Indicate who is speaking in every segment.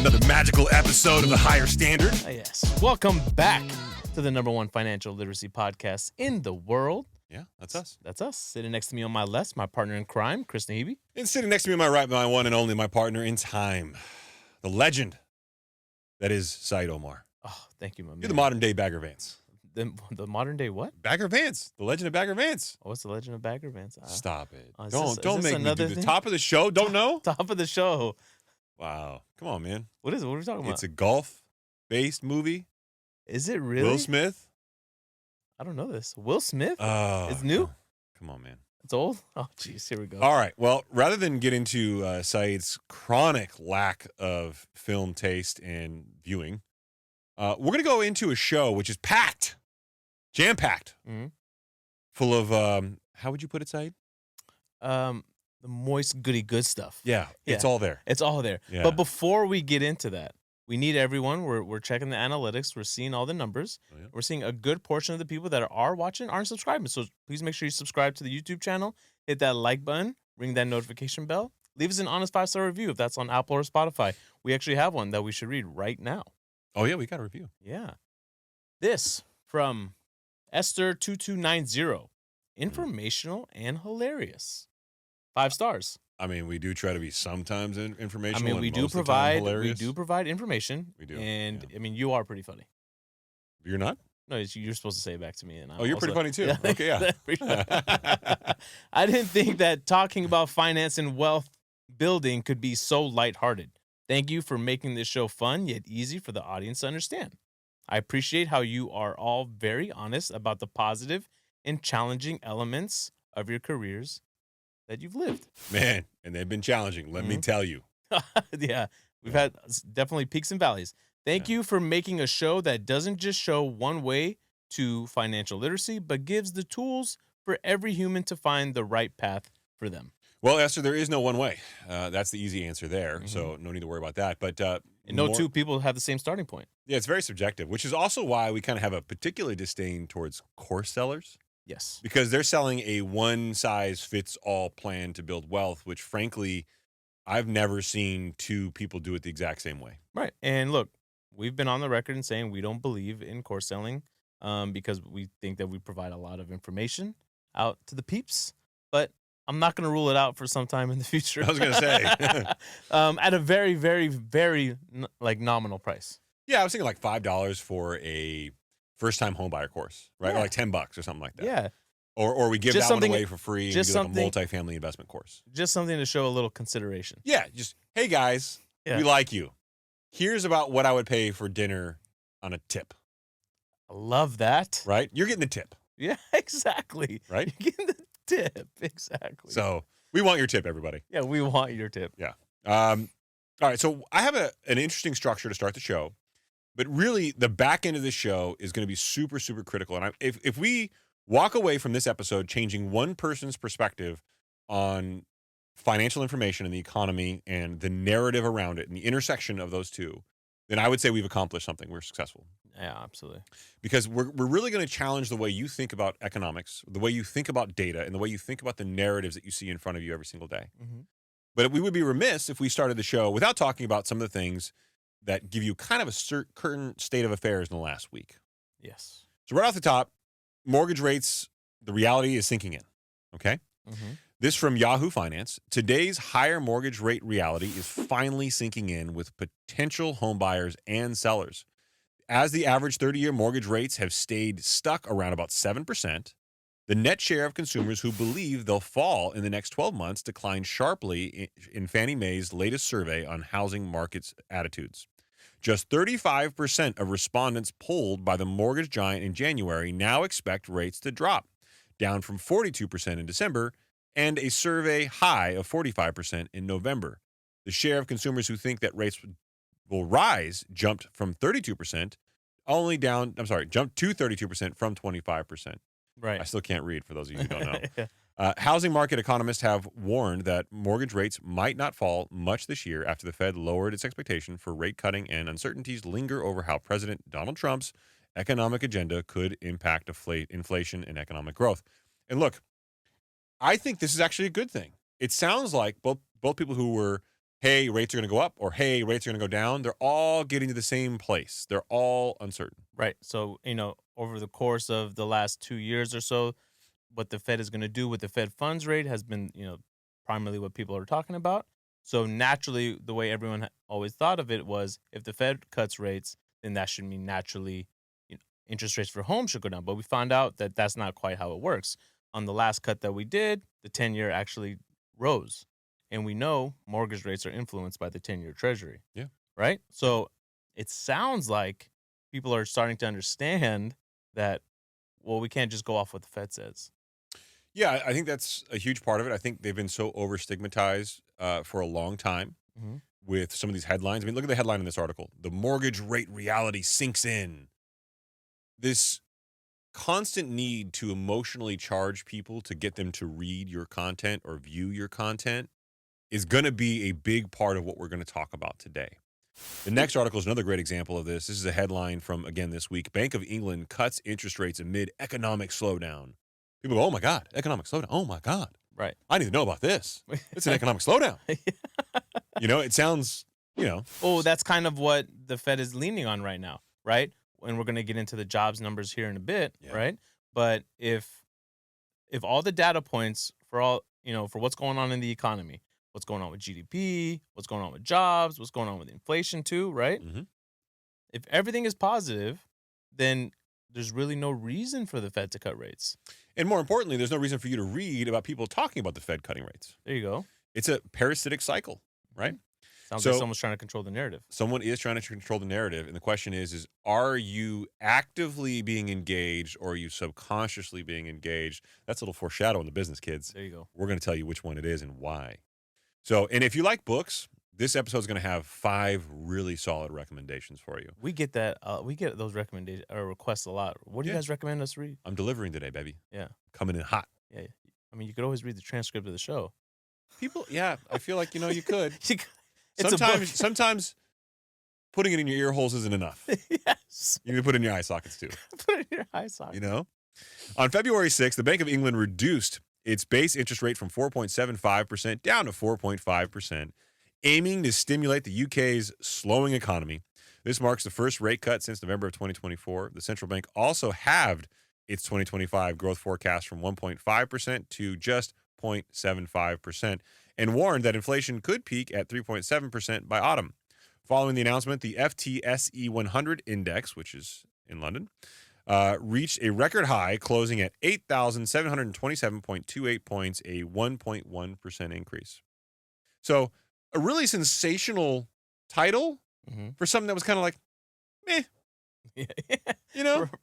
Speaker 1: Another magical episode of The Higher Standard.
Speaker 2: Yes. Welcome back to the #1 financial literacy podcast in the world.
Speaker 1: Yeah, that's us.
Speaker 2: That's us. Sitting next to me on my left, my partner in crime, Chris Nahibi.
Speaker 1: And sitting next to me on my right, my one and only, my partner in time, the legend that is Saied On.
Speaker 2: Oh, thank you, my man.
Speaker 1: You're the modern day Bagger Vance.
Speaker 2: The modern day what?
Speaker 1: Bagger Vance, the legend of Bagger Vance.
Speaker 2: Oh, what's the legend of Bagger Vance?
Speaker 1: Stop it.
Speaker 2: Don't
Speaker 1: make me do
Speaker 2: thing?
Speaker 1: the top of the show. Don't know?
Speaker 2: Top of the show.
Speaker 1: Wow. Come on, man.
Speaker 2: What is it? What are we talking about?
Speaker 1: It's a golf-based movie.
Speaker 2: Is it really?
Speaker 1: Will Smith.
Speaker 2: I don't know this. Will Smith?
Speaker 1: Oh,
Speaker 2: it's new?
Speaker 1: Come on, man.
Speaker 2: It's old? Oh, jeez. Here we go.
Speaker 1: All right. Well, rather than get into Saeed's chronic lack of film taste and viewing, we're going to go into a show which is packed, jam-packed, full of, how would you put it, Saeed?
Speaker 2: The moist, goody good stuff.
Speaker 1: Yeah, it's all there.
Speaker 2: It's all there.
Speaker 1: Yeah.
Speaker 2: But before we get into that, we need everyone. We're checking the analytics. We're seeing all the numbers.
Speaker 1: Oh, yeah.
Speaker 2: We're seeing a good portion of the people that are watching aren't subscribing. So please make sure you subscribe to the YouTube channel. Hit that like button. Ring that notification bell. Leave us an honest 5-star review if that's on Apple or Spotify. We actually have one that we should read right now.
Speaker 1: Oh, yeah, we got a review.
Speaker 2: Yeah. This from Esther2290. Informational and hilarious. 5 stars.
Speaker 1: I mean, we do try to be sometimes informational.
Speaker 2: I mean, we
Speaker 1: and
Speaker 2: do
Speaker 1: most of the time
Speaker 2: provide
Speaker 1: hilarious.
Speaker 2: information.
Speaker 1: We do.
Speaker 2: And
Speaker 1: yeah.
Speaker 2: I mean, you are pretty funny.
Speaker 1: You're not?
Speaker 2: No, you're supposed to say it back to me. And
Speaker 1: You're pretty funny too. Okay, yeah.
Speaker 2: I didn't think that talking about finance and wealth building could be so lighthearted. Thank you for making this show fun yet easy for the audience to understand. I appreciate how you are all very honest about the positive and challenging elements of your careers that you've lived.
Speaker 1: Man, and they've been challenging, let me tell you.
Speaker 2: Yeah, we've had definitely peaks and valleys. Thank you for making a show that doesn't just show one way to financial literacy, but gives the tools for every human to find the right path for them.
Speaker 1: Well, Esther, there is no one way. That's the easy answer there, so no need to worry about that. But
Speaker 2: and no two people have the same starting point.
Speaker 1: Yeah, it's very subjective, which is also why we kind of have a particular disdain towards course sellers.
Speaker 2: Yes.
Speaker 1: Because they're selling a one-size-fits-all plan to build wealth, which, frankly, I've never seen two people do it the exact same way.
Speaker 2: Right. And look, we've been on the record in saying we don't believe in course selling because we think that we provide a lot of information out to the peeps. But I'm not going to rule it out for some time in the future.
Speaker 1: I was going to say.
Speaker 2: At a very, very, very nominal price.
Speaker 1: Yeah, I was thinking like $5 for a first-time homebuyer course, right?
Speaker 2: Yeah.
Speaker 1: Or like $10 or something like that.
Speaker 2: Yeah.
Speaker 1: Or we give
Speaker 2: Just
Speaker 1: that one
Speaker 2: something-
Speaker 1: away for free and
Speaker 2: just
Speaker 1: we do like a
Speaker 2: something-
Speaker 1: multifamily investment course.
Speaker 2: Just something to show a little consideration.
Speaker 1: Yeah, just, hey guys,
Speaker 2: Yeah.
Speaker 1: we like you. Here's about what I would pay for dinner on a tip,
Speaker 2: I love that.
Speaker 1: right? You're getting the tip,
Speaker 2: Yeah, exactly.
Speaker 1: right?
Speaker 2: You're getting the tip. Exactly.
Speaker 1: So we want your tip, everybody.
Speaker 2: yeah, we want your tip.
Speaker 1: All right, so I have an interesting structure to start the show, but really the back end of this show is going to be super, super critical. And if we walk away from this episode changing one person's perspective on financial information and the economy and the narrative around it and the intersection of those two, then I would say we've accomplished something. We're successful.
Speaker 2: Yeah, absolutely.
Speaker 1: Because we're really going to challenge the way you think about economics, the way you think about data, and the way you think about the narratives that you see in front of you every single day.
Speaker 2: Mm-hmm.
Speaker 1: But we would be remiss if we started the show without talking about some of the things that give you kind of a certain state of affairs in the last week.
Speaker 2: Yes.
Speaker 1: So right off the top, mortgage rates, the reality is sinking in, okay?
Speaker 2: Mm-hmm.
Speaker 1: This from Yahoo Finance. Today's higher mortgage rate reality is finally sinking in with potential home buyers and sellers. As the average 30-year mortgage rates have stayed stuck around about 7%, the net share of consumers who believe they'll fall in the next 12 months declined sharply in Fannie Mae's latest survey on housing markets attitudes. Just 35% of respondents polled by the mortgage giant in January now expect rates to drop, down from 42% in December and a survey high of 45% in November. The share of consumers who think that rates will rise jumped from 32% jumped to 32% from 25%.
Speaker 2: Right.
Speaker 1: I still can't read for those of you who don't know.
Speaker 2: Yeah.
Speaker 1: Housing market economists have warned that mortgage rates might not fall much this year after the Fed lowered its expectation for rate cutting and uncertainties linger over how President Donald Trump's economic agenda could impact inflation and economic growth. And look, I think this is actually a good thing. It sounds like both people who were hey, rates are going to go up, or hey, rates are going to go down. They're all getting to the same place. They're all uncertain.
Speaker 2: Right. So, over the course of the last 2 years or so, what the Fed is going to do with the Fed funds rate has been, primarily what people are talking about. So naturally, the way everyone always thought of it was if the Fed cuts rates, then that should mean naturally interest rates for homes should go down. But we found out that that's not quite how it works. On the last cut that we did, the 10-year actually rose. And we know mortgage rates are influenced by the 10-year treasury.
Speaker 1: Yeah.
Speaker 2: Right? So it sounds like people are starting to understand that, well, we can't just go off what the Fed says.
Speaker 1: Yeah, I think that's a huge part of it. I think they've been so over-stigmatized for a long time with some of these headlines. I mean, look at the headline in this article. The mortgage rate reality sinks in. This constant need to emotionally charge people to get them to read your content or view your content is going to be a big part of what we're going to talk about today. The next article is another great example of this. This is a headline from, again, this week. Bank of England cuts interest rates amid economic slowdown. People go, oh, my God, economic slowdown. Oh, my God.
Speaker 2: Right.
Speaker 1: I need to know about this. It's an economic slowdown. It sounds,
Speaker 2: Oh, that's kind of what the Fed is leaning on right now, right? And we're going to get into the jobs numbers here in a bit, right? But if all the data points for all, for what's going on in the economy, what's going on with GDP, what's going on with jobs, what's going on with inflation too, right?
Speaker 1: Mm-hmm.
Speaker 2: If everything is positive, then there's really no reason for the Fed to cut rates.
Speaker 1: And more importantly, there's no reason for you to read about people talking about the Fed cutting rates.
Speaker 2: There you go.
Speaker 1: It's a parasitic cycle, right?
Speaker 2: Sounds like someone's trying to control the narrative.
Speaker 1: Someone is trying to control the narrative. And the question is are you actively being engaged or are you subconsciously being engaged? That's a little foreshadowing the business, kids.
Speaker 2: There you go.
Speaker 1: We're going to tell you which one it is and why. So, and if you like books, this episode is going to have 5 really solid recommendations for you.
Speaker 2: We get that. We get those recommendations or requests a lot. What do you guys recommend us read?
Speaker 1: I'm delivering today, baby.
Speaker 2: Yeah.
Speaker 1: Coming in hot.
Speaker 2: Yeah. I mean, you could always read the transcript of the show.
Speaker 1: People, yeah, I feel like, you could.
Speaker 2: It's
Speaker 1: Sometimes putting it in your ear holes isn't enough.
Speaker 2: Yes.
Speaker 1: You need to put it in your eye sockets too.
Speaker 2: Put it in your eye socket.
Speaker 1: On February 6th, the Bank of England reduced its base interest rate from 4.75% down to 4.5%, aiming to stimulate the UK's slowing economy. This marks the first rate cut since November of 2024. The central bank also halved its 2025 growth forecast from 1.5% to just 0.75%, and warned that inflation could peak at 3.7% by autumn. Following the announcement, the FTSE 100 index, which is in London, reached a record high, closing at 8,727.28 points, a 1.1% increase. So a really sensational title for something that was kind of like, meh.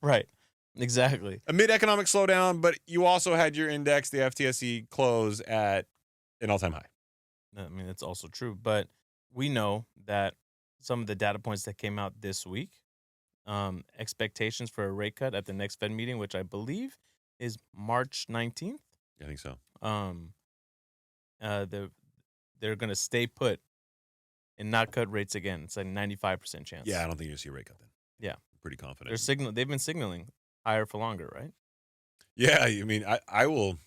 Speaker 2: Right. Exactly.
Speaker 1: Amid economic slowdown, but you also had your index, the FTSE, close at an all-time high.
Speaker 2: I mean, that's also true. But we know that some of the data points that came out this week, expectations for a rate cut at the next Fed meeting, which I believe is March 19th.
Speaker 1: I think so.
Speaker 2: They're going to stay put and not cut rates again. It's like 95% chance.
Speaker 1: Yeah, I don't think you'll see a rate cut then.
Speaker 2: Yeah.
Speaker 1: I'm pretty confident.
Speaker 2: They've been signaling higher for longer, right?
Speaker 1: Yeah, I mean, I will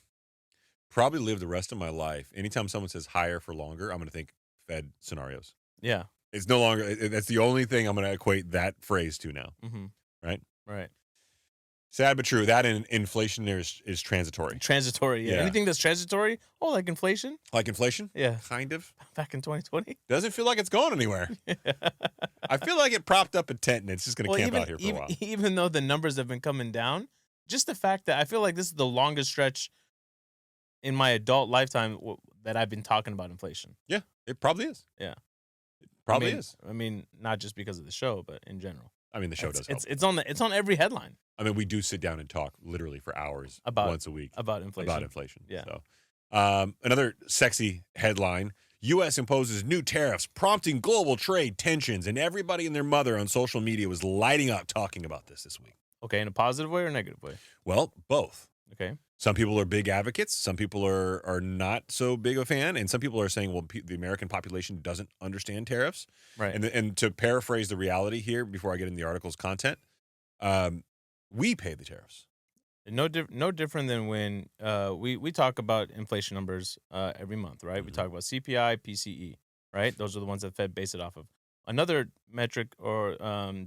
Speaker 1: probably live the rest of my life. Anytime someone says higher for longer, I'm going to think Fed scenarios.
Speaker 2: Yeah.
Speaker 1: It's no longer, that's the only thing I'm going to equate that phrase to now.
Speaker 2: Mm-hmm.
Speaker 1: Right?
Speaker 2: Right.
Speaker 1: Sad but true. That and inflation there is transitory.
Speaker 2: Transitory, yeah. Anything that's transitory, like inflation.
Speaker 1: Like inflation?
Speaker 2: Yeah.
Speaker 1: Kind of.
Speaker 2: Back in 2020.
Speaker 1: Doesn't feel like it's going anywhere. I feel like it propped up a tent and it's just going to camp out here for a while.
Speaker 2: Even though the numbers have been coming down, just the fact that I feel like this is the longest stretch in my adult lifetime that I've been talking about inflation.
Speaker 1: Yeah, it probably is.
Speaker 2: Yeah.
Speaker 1: It probably is.
Speaker 2: I mean, not just because of the show, but in general.
Speaker 1: I mean, the show does help.
Speaker 2: It's on every headline.
Speaker 1: I mean, we do sit down and talk literally for hours once a week
Speaker 2: about inflation.
Speaker 1: Yeah. So, another sexy headline: U.S. imposes new tariffs, prompting global trade tensions, and everybody and their mother on social media was lighting up talking about this week.
Speaker 2: Okay, in a positive way or negative way?
Speaker 1: Well, both.
Speaker 2: Okay.
Speaker 1: Some people are big advocates. Some people are not so big a fan. And some people are saying, well, the American population doesn't understand tariffs.
Speaker 2: Right.
Speaker 1: And to paraphrase the reality here before I get into the article's content, we pay the tariffs.
Speaker 2: No different than when we talk about inflation numbers every month, right? Mm-hmm. We talk about CPI, PCE, right? Those are the ones that Fed base it off of. Another metric or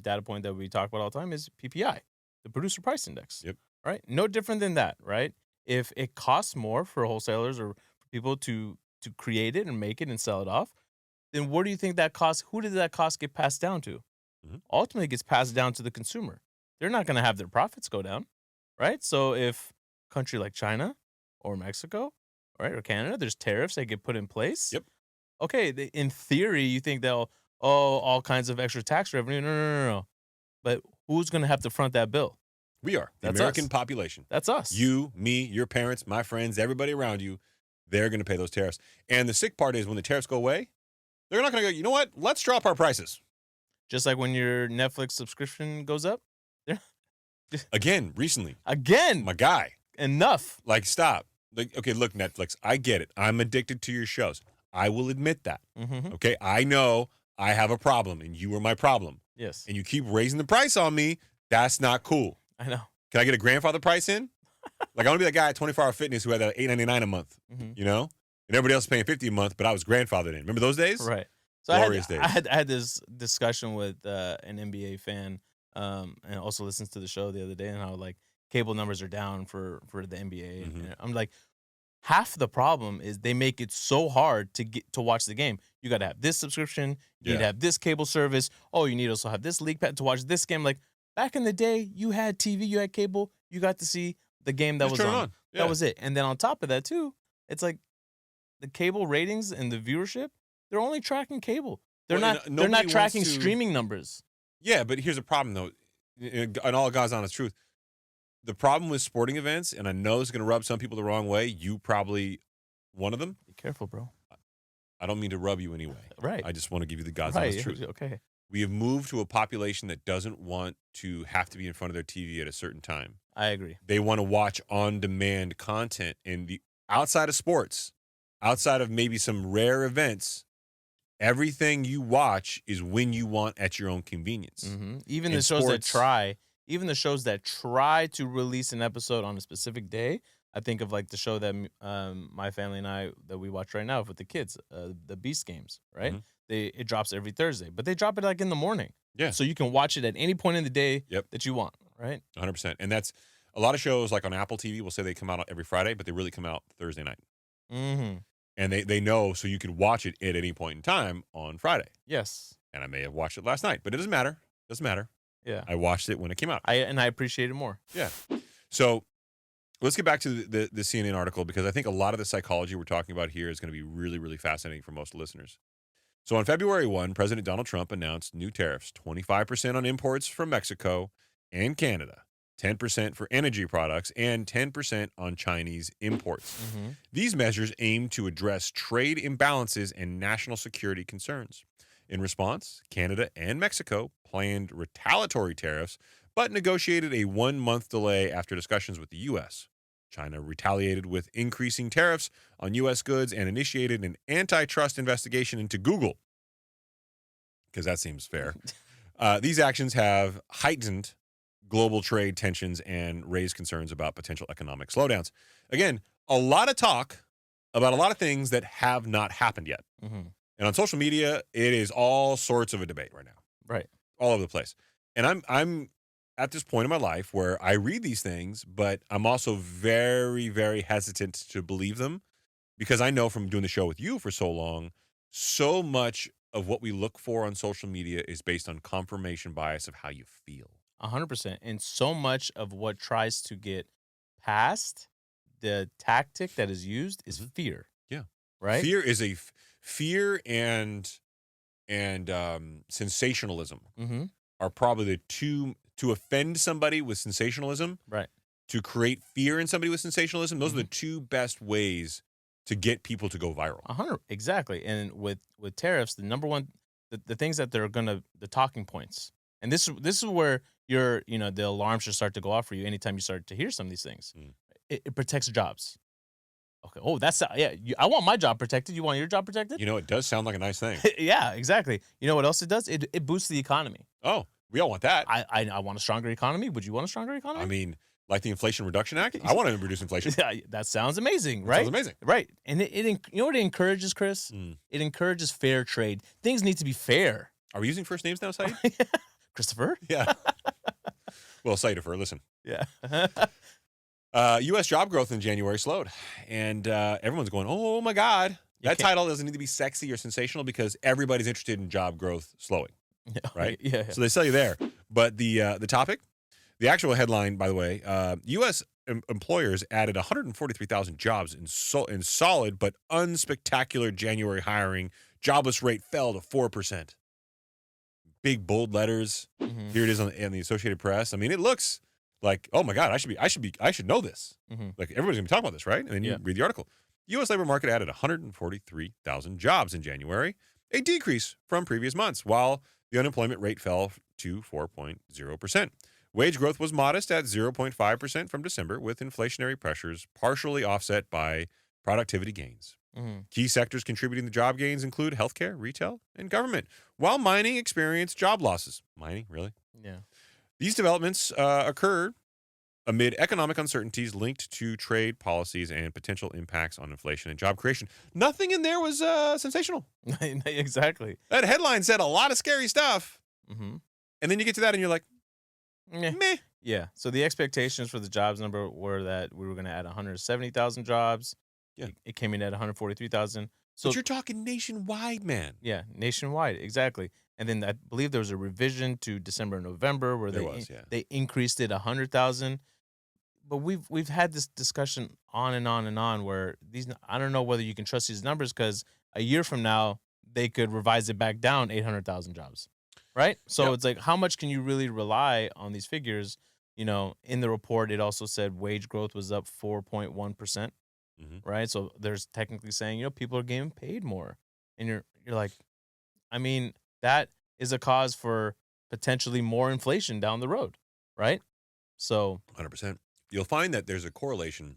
Speaker 2: data point that we talk about all the time is PPI, the Producer Price Index.
Speaker 1: Yep.
Speaker 2: Right? No different than that, right? If it costs more for wholesalers or for people to create it and make it and sell it off, then where do you think that cost? Who did that cost get passed down to? Ultimately, it gets passed down to the consumer. They're not going to have their profits go down, right? So if a country like China or Mexico, right, or Canada, there's tariffs that get put in place.
Speaker 1: Yep.
Speaker 2: Okay, in theory, you think they'll all kinds of extra tax revenue. No. But who's going to have to front that bill?
Speaker 1: We are. The
Speaker 2: That's
Speaker 1: American
Speaker 2: us.
Speaker 1: population.
Speaker 2: That's us.
Speaker 1: You, me, your parents, my friends, everybody around you, they're going to pay those tariffs. And the sick part is when the tariffs go away, they're not going to go, you know what? Let's drop our prices.
Speaker 2: Just like when your Netflix subscription goes up.
Speaker 1: Again, recently.
Speaker 2: Again.
Speaker 1: My guy.
Speaker 2: Enough.
Speaker 1: Like, stop. Like, okay, look, Netflix, I get it. I'm addicted to your shows. I will admit that.
Speaker 2: Mm-hmm.
Speaker 1: Okay? I know I have a problem, and you are my problem.
Speaker 2: Yes.
Speaker 1: And you keep raising the price on me. That's not cool.
Speaker 2: I know.
Speaker 1: Can I get a grandfather price in? Like, I want to be that guy at 24 Hour Fitness who had that $8.99 a month, you know? And everybody else is paying $50 a month, but I was grandfathered in. Remember those days?
Speaker 2: Right. So
Speaker 1: Glorious days.
Speaker 2: I had this discussion with an NBA fan and also listens to the show the other day and how, like, cable numbers are down for the NBA. And I'm like, half the problem is they make it so hard to get to watch the game. You got to have this subscription. You need to have this cable service. Oh, you need to also have this league pad to watch this game. Like, back in the day, you had TV, you had cable, you got to see the game that was on.
Speaker 1: Yeah.
Speaker 2: That was it. And then on top of that, too, it's like the cable ratings and the viewership, they're only tracking cable. They're not tracking streaming numbers.
Speaker 1: Yeah, but here's a problem, though. And all God's honest truth. The problem with sporting events, and I know it's going to rub some people the wrong way, you probably one of them.
Speaker 2: Be careful, bro.
Speaker 1: I don't mean to rub you anyway.
Speaker 2: Right.
Speaker 1: I just want to give you the God's honest truth.
Speaker 2: Okay.
Speaker 1: We have moved to a population that doesn't want to have to be in front of their TV at a certain time.
Speaker 2: I agree.
Speaker 1: They want to watch on-demand content. And the outside of sports, outside of maybe some rare events, everything you watch is when you want at your own convenience.
Speaker 2: Mm-hmm. Even the shows that try to release an episode on a specific day. I think of like the show that my family and I that we watch right now with the kids, the Beast Games, right?
Speaker 1: Mm-hmm.
Speaker 2: It drops every Thursday, but they drop it like in the morning.
Speaker 1: Yeah.
Speaker 2: So you can watch it at any point in the day that you want, right?
Speaker 1: 100%. And that's a lot of shows like on Apple TV will say they come out every Friday, but they really come out Thursday night.
Speaker 2: Mm-hmm.
Speaker 1: And they know so you can watch it at any point in time on Friday.
Speaker 2: Yes.
Speaker 1: And I may have watched it last night, but it doesn't matter. Doesn't matter.
Speaker 2: Yeah.
Speaker 1: I watched it when it came out.
Speaker 2: I appreciate it more.
Speaker 1: Yeah. So let's get back to the CNN article because I think a lot of the psychology we're talking about here is going to be really, really fascinating for most listeners. So on February 1, President Donald Trump announced new tariffs, 25% on imports from Mexico and Canada, 10% for energy products, and 10% on Chinese imports.
Speaker 2: Mm-hmm.
Speaker 1: These measures aim to address trade imbalances and national security concerns. In response, Canada and Mexico planned retaliatory tariffs, but negotiated a 1-month delay after discussions with the U.S. China retaliated with increasing tariffs on U.S. goods and initiated an antitrust investigation into Google, because that seems fair. These actions have heightened global trade tensions and raised concerns about potential economic slowdowns. Again, a lot of talk about a lot of things that have not happened yet.
Speaker 2: Mm-hmm.
Speaker 1: And on social media, it is all sorts of a debate right now.
Speaker 2: Right.
Speaker 1: All over the place. And I'm at this point in my life where I read these things, but I'm also very, very hesitant to believe them because I know from doing the show with you for so long, so much of what we look for on social media is based on confirmation bias of how you feel.
Speaker 2: 100%. And so much of what tries to get past the tactic that is used is fear.
Speaker 1: Yeah.
Speaker 2: Right?
Speaker 1: Fear is fear and sensationalism are probably the two. To offend somebody with sensationalism,
Speaker 2: right?
Speaker 1: To create fear in somebody with sensationalism, those are the two best ways to get people to go viral.
Speaker 2: 100, exactly. And with tariffs, the number one, the things that they're the talking points, and this is where the alarm should start to go off for you anytime you start to hear some of these things. It protects jobs. Okay. Oh, that's I want my job protected. You want your job protected?
Speaker 1: It does sound like a nice thing.
Speaker 2: Yeah, exactly. You know what else it does? It boosts the economy.
Speaker 1: Oh. We all want that.
Speaker 2: I want a stronger economy. Would you want a stronger economy?
Speaker 1: I mean, Like the Inflation Reduction Act? I want to reduce inflation.
Speaker 2: Yeah, that sounds amazing,
Speaker 1: That
Speaker 2: right?
Speaker 1: sounds amazing.
Speaker 2: Right. And you know what it encourages, Chris?
Speaker 1: Mm.
Speaker 2: It encourages fair trade. Things need to be fair.
Speaker 1: Are we using first names now, Said?
Speaker 2: Christopher?
Speaker 1: Yeah. Well, Saidifer, listen.
Speaker 2: Yeah.
Speaker 1: U.S. job growth in January slowed, and everyone's going, "Oh my God!" That title doesn't need to be sexy or sensational because everybody's interested in job growth slowing, right?
Speaker 2: Yeah.
Speaker 1: So they sell you there. But the topic, the actual headline, by the way, U.S. Employers added 143,000 jobs in solid but unspectacular January hiring. Jobless rate fell to 4%. Big bold letters.
Speaker 2: Mhm.
Speaker 1: Here it is in the Associated Press. I mean, it looks like, oh my God, I should know this.
Speaker 2: Mhm.
Speaker 1: Like everybody's gonna be talking about this, right? And then you read the article. U.S. labor market added 143,000 jobs in January, a decrease from previous months, while the unemployment rate fell to 4.0%. Wage growth was modest at 0.5% from December, with inflationary pressures partially offset by productivity gains.
Speaker 2: Mhm.
Speaker 1: Key sectors contributing to job gains include healthcare, retail, and government, while mining experienced job losses. Mining, really?
Speaker 2: Yeah.
Speaker 1: These developments occurred amid economic uncertainties linked to trade policies and potential impacts on inflation and job creation. Nothing in there was sensational.
Speaker 2: Exactly.
Speaker 1: That headline said a lot of scary stuff.
Speaker 2: Mm-hmm.
Speaker 1: And then you get to that and you're like, meh.
Speaker 2: Yeah. So the expectations for the jobs number were that we were going to add 170,000 jobs.
Speaker 1: Yeah.
Speaker 2: It came in at 143,000. So
Speaker 1: But you're talking nationwide, man.
Speaker 2: yeah, nationwide, exactly. And then I believe there was a revision to December and November where they increased it 100,000. But we've had this discussion on and on and on where I don't know whether you can trust these numbers because a year from now they could revise it back down 800,000 jobs, right? So it's like, how much can you really rely on these figures? You know, in the report it also said wage growth was up 4.1%, right? So there's technically saying, you know, people are getting paid more, and you're like, I mean, that is a cause for potentially more inflation down the road, right? So
Speaker 1: 100%. You'll find that there's a correlation.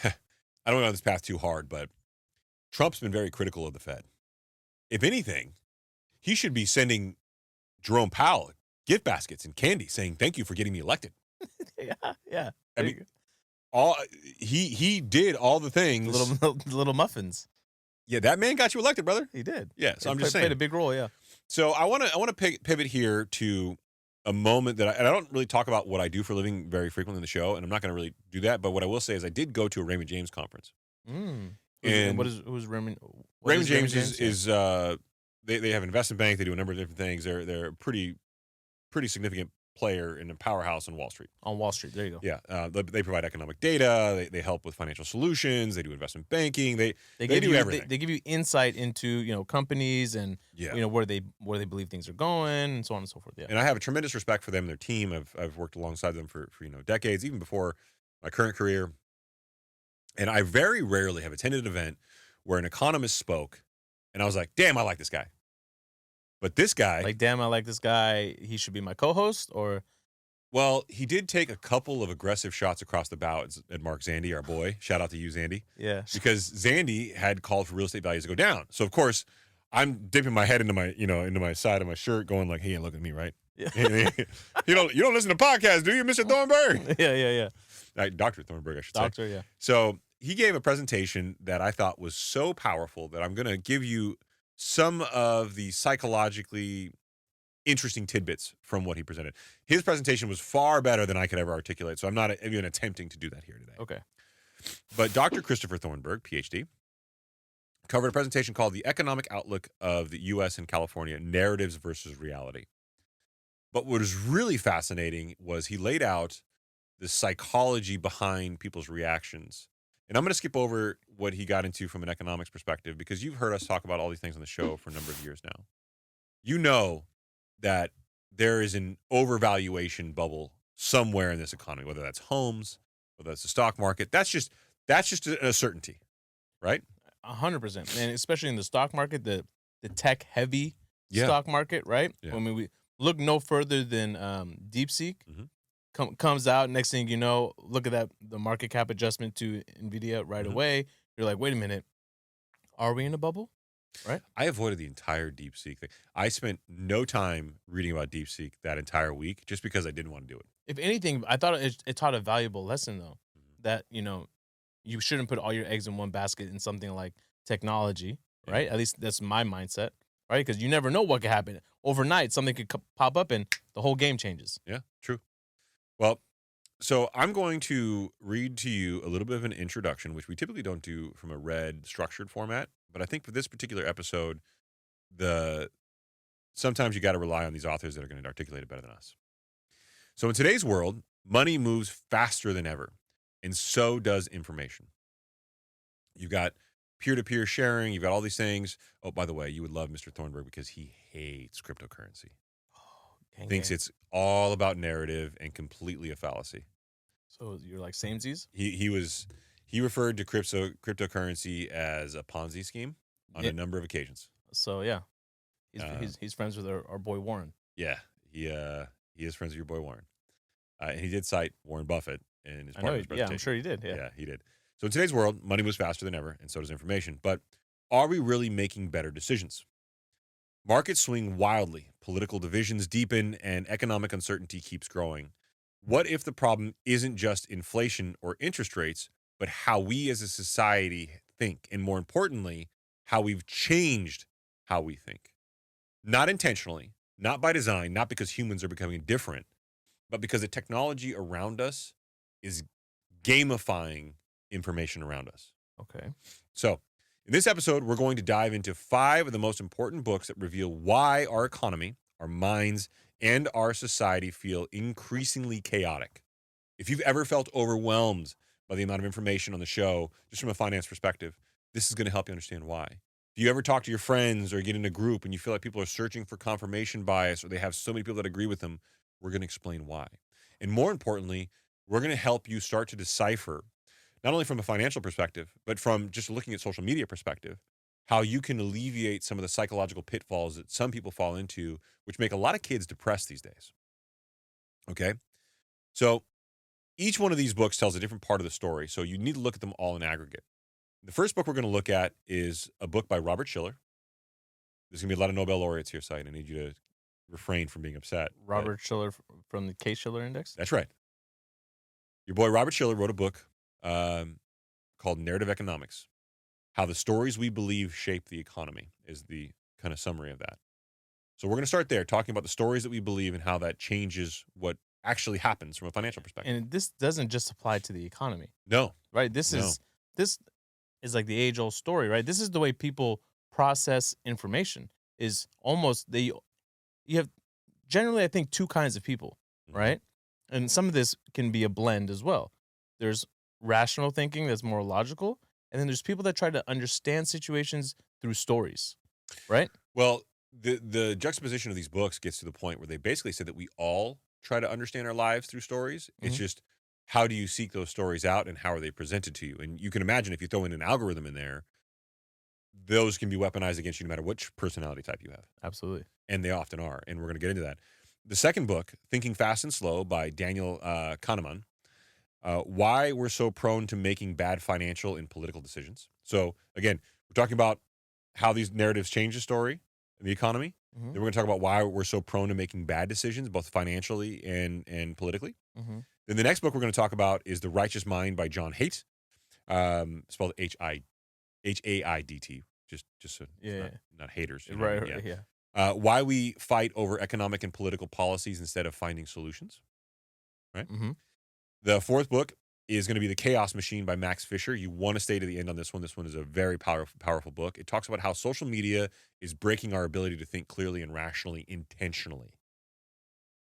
Speaker 1: I don't go down this path too hard, but Trump's been very critical of the Fed. If anything, he should be sending Jerome Powell gift baskets and candy saying, thank you for getting me elected.
Speaker 2: yeah.
Speaker 1: I mean, he did all the things.
Speaker 2: Little muffins.
Speaker 1: Yeah, that man got you elected, brother.
Speaker 2: He did.
Speaker 1: Yeah, so I'm just saying.
Speaker 2: Played a big role, yeah.
Speaker 1: So I want to pivot here to a moment that I don't really talk about what I do for a living very frequently in the show, and I'm not going to really do that. But what I will say is I did go to a Raymond James conference.
Speaker 2: And who's Raymond?
Speaker 1: Raymond James is they have an investment bank. They do a number of different things. They're a pretty significant player in a powerhouse on Wall Street.
Speaker 2: On Wall Street, there you go.
Speaker 1: Yeah, they provide economic data. They help with financial solutions. They do investment banking. They do everything.
Speaker 2: They give you insight into companies and where they believe things are going and so on and so forth. Yeah,
Speaker 1: and I have a tremendous respect for them and their team. I've worked alongside them for decades, even before my current career. And I very rarely have attended an event where an economist spoke, and I was like, "Damn, I like this guy." But this guy,
Speaker 2: like, damn, I like this guy. He should be my co-host, or
Speaker 1: well, he did take a couple of aggressive shots across the bow at Mark Zandy, our boy. Shout out to you, Zandy.
Speaker 2: Yeah,
Speaker 1: because Zandy had called for real estate values to go down. So of course, I'm dipping my head into my side of my shirt, going like, "Hey, look at me, right?" Yeah. you don't listen to podcasts, do you, Mr. Thornburg?
Speaker 2: Yeah.
Speaker 1: Dr. Thornburg, I should say.
Speaker 2: Doctor, yeah.
Speaker 1: So he gave a presentation that I thought was so powerful that I'm going to give you some of the psychologically interesting tidbits from what he presented. His presentation was far better than I could ever articulate, so I'm not even attempting to do that here today.
Speaker 2: Okay.
Speaker 1: But Dr. Christopher Thornburg, PhD, covered a presentation called The Economic Outlook of the U.S. and California, Narratives versus Reality. But what was really fascinating was he laid out the psychology behind people's reactions. And I'm going to skip over what he got into from an economics perspective because you've heard us talk about all these things on the show for a number of years now. You know that there is an overvaluation bubble somewhere in this economy, whether that's homes, whether that's the stock market. That's just a certainty, right?
Speaker 2: 100%. And especially in the stock market, the tech-heavy stock market, right?
Speaker 1: Yeah.
Speaker 2: I mean, we look no further than DeepSeek. Comes out, next thing you know, look at that, the market cap adjustment to NVIDIA right away. You're like, wait a minute, are we in a bubble? right?
Speaker 1: I avoided the entire DeepSeek thing. I spent no time reading about DeepSeek that entire week just because I didn't want to do it.
Speaker 2: If anything, I thought it taught a valuable lesson though,
Speaker 1: Mhm.
Speaker 2: that you shouldn't put all your eggs in one basket in something like technology,
Speaker 1: Yeah.
Speaker 2: right? At least that's my mindset, right? Because you never know what could happen overnight. Something could pop up and the whole game changes.
Speaker 1: Yeah, true. Well, so I'm going to read to you a little bit of an introduction, which we typically don't do from a read structured format. But I think for this particular episode, the sometimes you got to rely on these authors that are going to articulate it better than us. So in today's world, money moves faster than ever, and so does information. You've got peer-to-peer sharing, you've got all these things. Oh, by the way, you would love Mr. Thornburg because he hates cryptocurrency.
Speaker 2: Oh, gang,
Speaker 1: Thinks
Speaker 2: gang.
Speaker 1: it's all about narrative and completely a fallacy.
Speaker 2: So you're like samesies?
Speaker 1: He referred to cryptocurrency as a Ponzi scheme on
Speaker 2: Yeah.
Speaker 1: a number of occasions.
Speaker 2: So yeah,
Speaker 1: Uh,
Speaker 2: he's friends with our boy Warren.
Speaker 1: Yeah, he is friends with your boy Warren, and he did cite Warren Buffett in his
Speaker 2: I
Speaker 1: part
Speaker 2: know.
Speaker 1: of his
Speaker 2: Yeah,
Speaker 1: presentation.
Speaker 2: I'm sure he did. Yeah.
Speaker 1: Yeah, he did. So in today's world, money moves faster than ever, and so does information. But are we really making better decisions? Markets swing wildly, political divisions deepen, and economic uncertainty keeps growing. What if the problem isn't just inflation or interest rates, but how we as a society think, and more importantly, how we've changed how we think? Not intentionally, not by design, not because humans are becoming different, but because the technology around us is gamifying information around us.
Speaker 2: Okay.
Speaker 1: So, in this episode, we're going to dive into 5 of the most important books that reveal why our economy, our minds, and our society feel increasingly chaotic. If you've ever felt overwhelmed by the amount of information on the show, just from a finance perspective, this is going to help you understand why. If you ever talk to your friends or get in a group and you feel like people are searching for confirmation bias or they have so many people that agree with them, we're going to explain why. And more importantly, we're going to help you start to decipher, not only from a financial perspective, but from just looking at social media perspective, how you can alleviate some of the psychological pitfalls that some people fall into, which make a lot of kids depressed these days. Okay? So each one of these books tells a different part of the story, so you need to look at them all in aggregate. The first book we're going to look at is a book by Robert Schiller. There's going to be a lot of Nobel laureates here, so I need you to refrain from being upset. but-
Speaker 2: Robert Schiller from the Case-Shiller Index.
Speaker 1: That's right. Your boy Robert Schiller wrote a book called Narrative Economics. How the stories we believe shape the economy is the kind of summary of that. So we're going to start there, talking about the stories that we believe and how that changes what actually happens from a financial perspective.
Speaker 2: And this doesn't just apply to the economy,
Speaker 1: No,
Speaker 2: right? This
Speaker 1: No.
Speaker 2: is like the age-old story, right? This is the way people process information. Is almost you have generally, I think, 2 kinds of people,
Speaker 1: Mhm.
Speaker 2: right? And some of this can be a blend as well. There's rational thinking that's more logical, and then there's people that try to understand situations through stories, right?
Speaker 1: Well, the juxtaposition of these books gets to the point where they basically say that we all try to understand our lives through stories. It's
Speaker 2: Mhm.
Speaker 1: just how do you seek those stories out and how are they presented to you? And you can imagine if you throw in an algorithm in there, those can be weaponized against you no matter which personality type you have.
Speaker 2: Absolutely.
Speaker 1: And they often are. And we're going to get into that. The second book, Thinking Fast and Slow by Daniel Kahneman, why we're so prone to making bad financial and political decisions. So again, we're talking about how these narratives change the story and the economy.
Speaker 2: Mhm.
Speaker 1: Then we're going to talk about why we're so prone to making bad decisions, both financially and politically.
Speaker 2: Mhm.
Speaker 1: Then the next book we're going to talk about is The Righteous Mind by John Haidt, spelled Haidt, just so it's
Speaker 2: Yeah.
Speaker 1: not haters. You know what I
Speaker 2: Right.
Speaker 1: mean?
Speaker 2: Right. Yeah.
Speaker 1: Why we fight over economic and political policies instead of finding solutions. Right.
Speaker 2: Mhm.
Speaker 1: The fourth book is going to be The Chaos Machine by Max Fisher. You want to stay to the end on this one. This one is a very powerful book. It talks about how social media is breaking our ability to think clearly and rationally intentionally.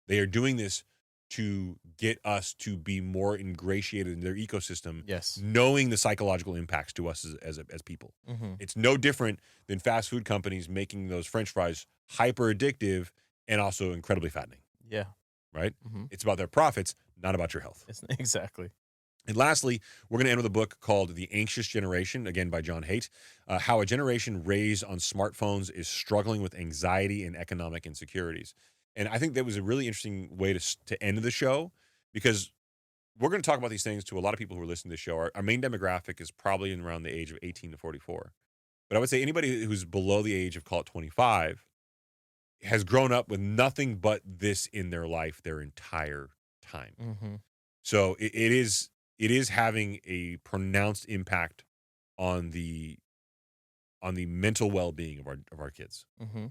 Speaker 1: They are doing this to get us to be more ingratiated in their ecosystem,
Speaker 2: Yes.
Speaker 1: knowing the psychological impacts to us as people.
Speaker 2: Mhm.
Speaker 1: It's no different than fast food companies making those French fries hyper addictive and also incredibly fattening,
Speaker 2: Yeah.
Speaker 1: right?
Speaker 2: Mhm.
Speaker 1: It's about their profits, not about your health.
Speaker 2: It's exactly.
Speaker 1: And lastly, we're going to end with a book called The Anxious Generation, again by John Haidt, how a generation raised on smartphones is struggling with anxiety and economic insecurities. And I think that was a really interesting way to end the show because we're going to talk about these things to a lot of people who are listening to the show. Our main demographic is probably in around the age of 18 to 44. But I would say anybody who's below the age of, call it 25, has grown up with nothing but this in their life their entire time.
Speaker 2: Mm-hmm.
Speaker 1: So it is having a pronounced impact on the mental well-being of our kids.
Speaker 2: Mm-hmm.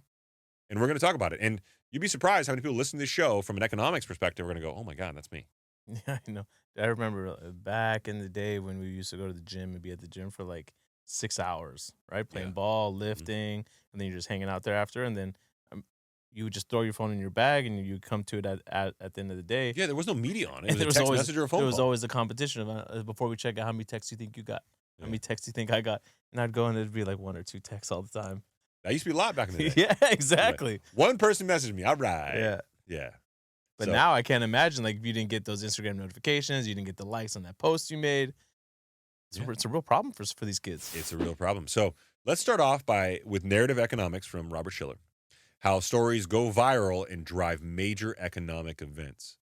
Speaker 1: And we're going to talk about it. And you'd be surprised how many people listen to this show from an economics perspective are going to go, "Oh my God, that's me."
Speaker 2: Yeah, I know. I remember back in the day when we used to go to the gym and be at the gym for like 6 hours, right? Playing
Speaker 1: Yeah.
Speaker 2: ball, lifting, and then you're just hanging out there after. And then you would just throw your phone in your bag and you come to it at the end of the day.
Speaker 1: Yeah, there was no media on it. It
Speaker 2: And
Speaker 1: was a text message or a phone
Speaker 2: there was
Speaker 1: call.
Speaker 2: always a competition of, before we check out how many texts you think you got,
Speaker 1: Yeah.
Speaker 2: how many texts you think I got. And I'd go and it'd be like 1 or 2 texts all the time.
Speaker 1: That used to be a lot back in the day.
Speaker 2: Yeah, exactly.
Speaker 1: One person messaged me. All right.
Speaker 2: Yeah.
Speaker 1: Yeah.
Speaker 2: But
Speaker 1: So-
Speaker 2: now I can't imagine, like, if you didn't get those Instagram notifications, you didn't get the likes on that post you made. It's a real problem for these kids.
Speaker 1: It's a real problem. So let's start off with narrative economics from Robert Shiller. How stories go viral and drive major economic events.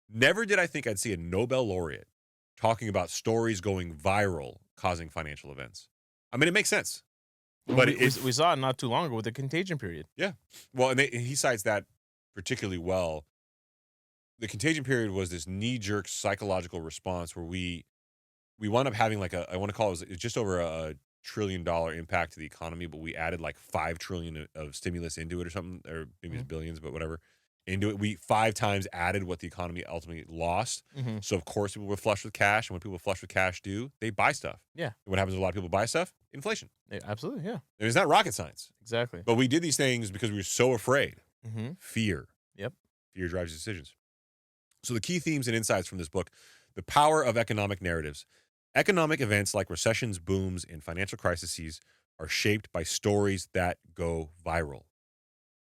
Speaker 1: Never did I think I'd see a Nobel laureate talking about stories going viral causing financial events. I mean, it makes sense. But
Speaker 2: we saw it not too long ago with the contagion period.
Speaker 1: Yeah. Well, and he cites that particularly well. The contagion period was this knee-jerk psychological response where we wound up having like I want to call it just over a $1 trillion impact to the economy, but we added like $5 trillion of stimulus into it or something, or maybe it's billions, but whatever. Into it, we 5 times added what the economy ultimately lost.
Speaker 2: Mm-hmm.
Speaker 1: So of course people were flush with cash, and when people flush with cash they buy stuff.
Speaker 2: Yeah.
Speaker 1: And what happens when a lot of people buy stuff? Inflation.
Speaker 2: Yeah, absolutely, yeah.
Speaker 1: And it's not rocket science.
Speaker 2: Exactly.
Speaker 1: But we did these things because we were so afraid.
Speaker 2: Mm-hmm.
Speaker 1: Fear.
Speaker 2: Yep.
Speaker 1: Fear drives decisions. So the key themes and insights from this book: the power of economic narratives. Economic events like recessions, booms, and financial crises are shaped by stories that go viral.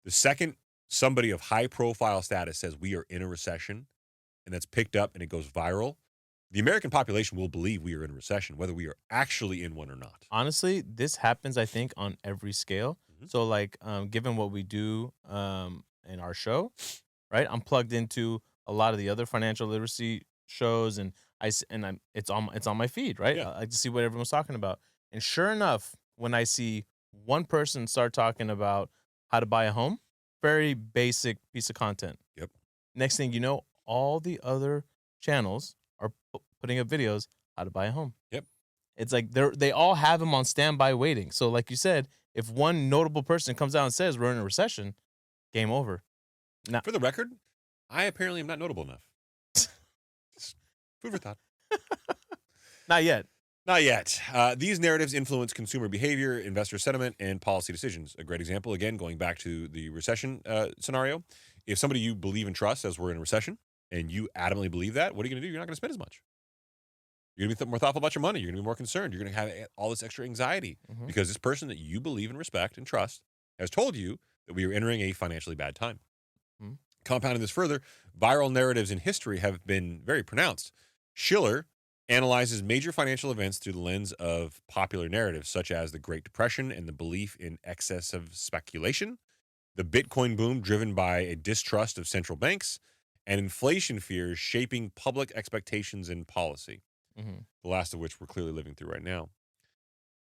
Speaker 1: The second somebody of high profile status says we are in a recession and that's picked up and it goes viral, the American population will believe we are in a recession, whether we are actually in one or not.
Speaker 2: Honestly, this happens, I think, on every scale.
Speaker 1: Mhm.
Speaker 2: So, like, given what we do in our show, right? I'm plugged into a lot of the other financial literacy shows, and it's on my feed, right?
Speaker 1: Yeah.
Speaker 2: I like to see what everyone's talking about. And sure enough, when I see one person start talking about how to buy a home, very basic piece of content.
Speaker 1: Yep.
Speaker 2: Next thing you know, all the other channels are putting up videos how to buy a home.
Speaker 1: Yep.
Speaker 2: It's like they all have them on standby waiting. So like you said, if one notable person comes out and says we're in a recession, game over.
Speaker 1: For the record, I apparently am not notable enough. Just food for thought.
Speaker 2: Not yet.
Speaker 1: Not yet. These narratives influence consumer behavior, investor sentiment, and policy decisions. A great example, again, going back to the recession scenario. If somebody you believe and trust says we're in a recession, and you adamantly believe that, what are you going to do? You're not going to spend as much. You're going to be more thoughtful about your money. You're going to be more concerned. You're going to have all this extra anxiety
Speaker 2: Mhm.
Speaker 1: because this person that you believe and respect and trust has told you that we are entering a financially bad time.
Speaker 2: Mhm.
Speaker 1: Compounding this further, viral narratives in history have been very pronounced. Schiller analyzes major financial events through the lens of popular narratives, such as the Great Depression and the belief in excessive speculation, the Bitcoin boom driven by a distrust of central banks, and inflation fears shaping public expectations and policy,
Speaker 2: Mhm.
Speaker 1: the last of which we're clearly living through right now.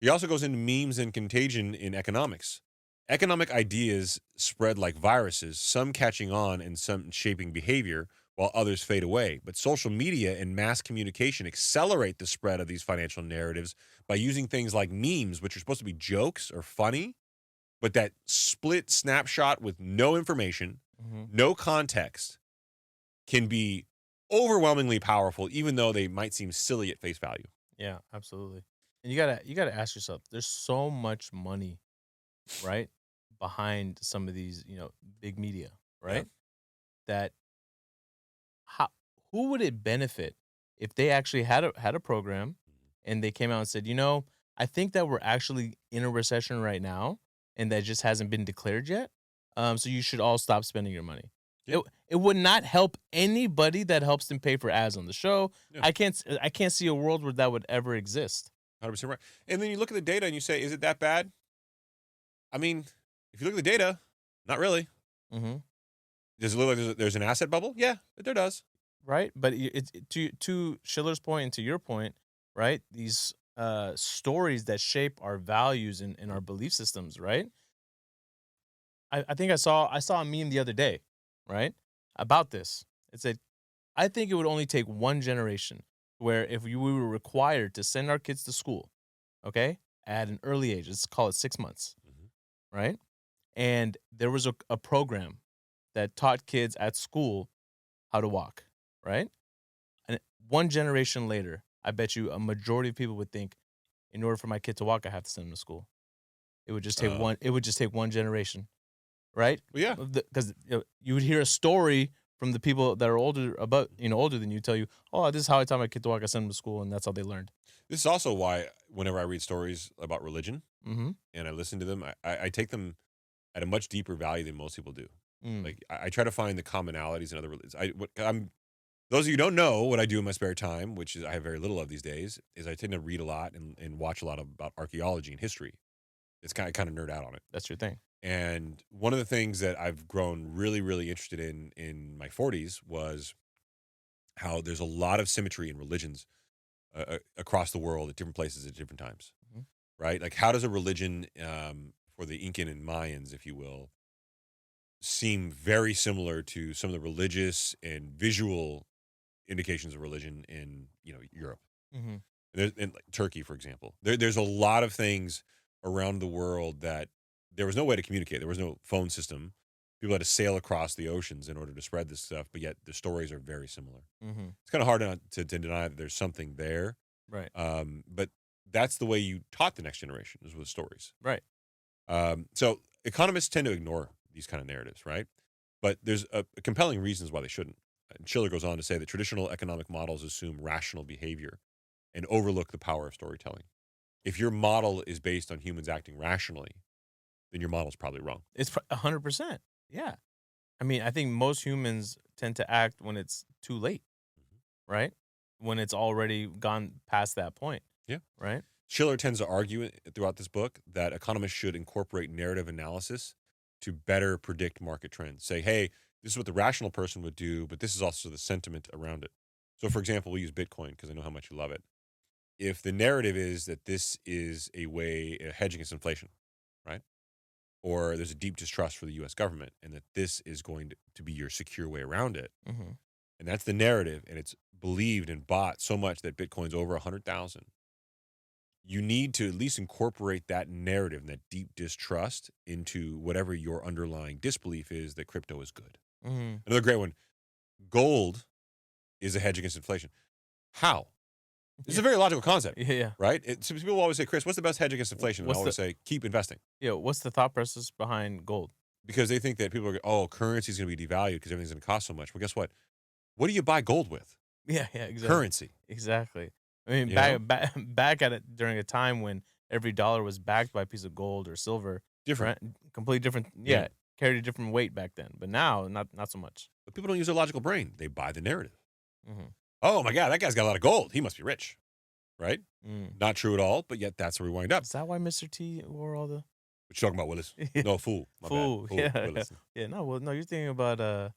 Speaker 1: He also goes into memes and contagion in economics. Economic ideas spread like viruses, some catching on and some shaping behavior, while others fade away. But social media and mass communication accelerate the spread of these financial narratives by using things like memes, which are supposed to be jokes or funny, but that split snapshot with no information,
Speaker 2: Mhm.
Speaker 1: no context, can be overwhelmingly powerful, even though they might seem silly at face value.
Speaker 2: Yeah, absolutely. And you gotta ask yourself, there's so much money, right, behind some of these, big media, right? That who would it benefit if they actually had a program and they came out and said, I think that we're actually in a recession right now and that just hasn't been declared yet. So you should all stop spending your money.
Speaker 1: Yeah.
Speaker 2: It would not help anybody that helps them pay for ads on the show.
Speaker 1: Yeah.
Speaker 2: I can't see a world where that would ever exist.
Speaker 1: 100% right. And then you look at the data and you say, is it that bad? I mean, if you look at the data, not really.
Speaker 2: Mm-hmm.
Speaker 1: Does it look like there's an asset bubble? Yeah, there does.
Speaker 2: Right, but it's to Schiller's point and to your point, right? These stories that shape our values and our belief systems, right? I think I saw a meme the other day, right, about this. It said, I think it would only take one generation where if we were required to send our kids to school, okay, at an early age, let's call it 6 months,
Speaker 1: Mhm.
Speaker 2: right? And there was a program that taught kids at school how to walk, right? And one generation later, I bet you a majority of people would think, in order for my kid to walk, I have to send him to school. It would just take
Speaker 1: Uh,
Speaker 2: one. It would just take one generation, right?
Speaker 1: well, yeah.
Speaker 2: Because you would hear a story from the people that are older than you, tell you, oh, this is how I taught my kid to walk. I sent him to school, and that's how they learned.
Speaker 1: This is also why whenever I read stories about religion
Speaker 2: Mm-hmm.
Speaker 1: and I listen to them, I take them at a much deeper value than most people do.
Speaker 2: Mm.
Speaker 1: Like I try to find the commonalities in other religions. Those of you who don't know what I do in my spare time, which is I have very little of these days, is I tend to read a lot and watch a lot about archaeology and history. It's kind of nerd out on it.
Speaker 2: That's your thing.
Speaker 1: And one of the things that I've grown really, really interested in my 40s was how there's a lot of symmetry in religions across the world at different places at different times,
Speaker 2: Mhm.
Speaker 1: right? Like, how does a religion for the Incan and Mayans, if you will, seem very similar to some of the religious and visual indications of religion in Europe,
Speaker 2: Mm-hmm.
Speaker 1: in like Turkey, for example. There's a lot of things around the world that there was no way to communicate. There was no phone system. People had to sail across the oceans in order to spread this stuff, but yet the stories are very similar.
Speaker 2: Mm-hmm.
Speaker 1: It's kind of hard not to deny that there's something there.
Speaker 2: Right.
Speaker 1: But that's the way you taught the next generation, is with stories.
Speaker 2: Right.
Speaker 1: So economists tend to ignore these kind of narratives, right? But there's a compelling reasons why they shouldn't. And Schiller goes on to say that traditional economic models assume rational behavior and overlook the power of storytelling. If your model is based on humans acting rationally, then your model's probably wrong.
Speaker 2: It's 100%. Yeah. I mean, I think most humans tend to act when it's too late, right? When it's already gone past that point.
Speaker 1: Yeah.
Speaker 2: Right.
Speaker 1: Schiller tends to argue throughout this book that economists should incorporate narrative analysis to better predict market trends. Say, hey, this is what the rational person would do, but this is also the sentiment around it. So, for example, we use Bitcoin because I know how much you love it. If the narrative is that this is a hedge against inflation, right? Or there's a deep distrust for the U.S. government, and that this is going to be your secure way around it,
Speaker 2: Mm-hmm.
Speaker 1: and that's the narrative, and it's believed and bought so much that Bitcoin's over 100,000. You need to at least incorporate that narrative and that deep distrust into whatever your underlying disbelief is that crypto is good.
Speaker 2: Mm-hmm.
Speaker 1: Another great one: gold is a hedge against inflation. How? This is a very logical concept,
Speaker 2: Yeah.
Speaker 1: right? So people always say, Chris, what's the best hedge against inflation? And I
Speaker 2: What's
Speaker 1: always say, keep investing.
Speaker 2: Yeah. What's the thought process behind gold?
Speaker 1: Because they think that people are, currency is going to be devalued because everything's going to cost so much. Well, guess what? What do you buy gold with?
Speaker 2: Yeah. Yeah. Exactly.
Speaker 1: Currency.
Speaker 2: Exactly. I mean,
Speaker 1: You
Speaker 2: back at it during a time when every dollar was backed by a piece of gold or silver.
Speaker 1: Different.
Speaker 2: Right? Completely different. Yeah. Carried a different weight back then, but now not so much.
Speaker 1: But people don't use their logical brain. They buy the narrative.
Speaker 2: Mm-hmm.
Speaker 1: Oh, my God, that guy's got a lot of gold. He must be rich, right?
Speaker 2: Mm.
Speaker 1: Not true at all, but yet that's where we wind up.
Speaker 2: Is that why Mr. T wore all the
Speaker 1: What you talking about, Willis? No, fool. My
Speaker 2: fool?
Speaker 1: bad. Fool,
Speaker 2: Yeah.
Speaker 1: Willis.
Speaker 2: Yeah. No. Well, no. You're thinking about God.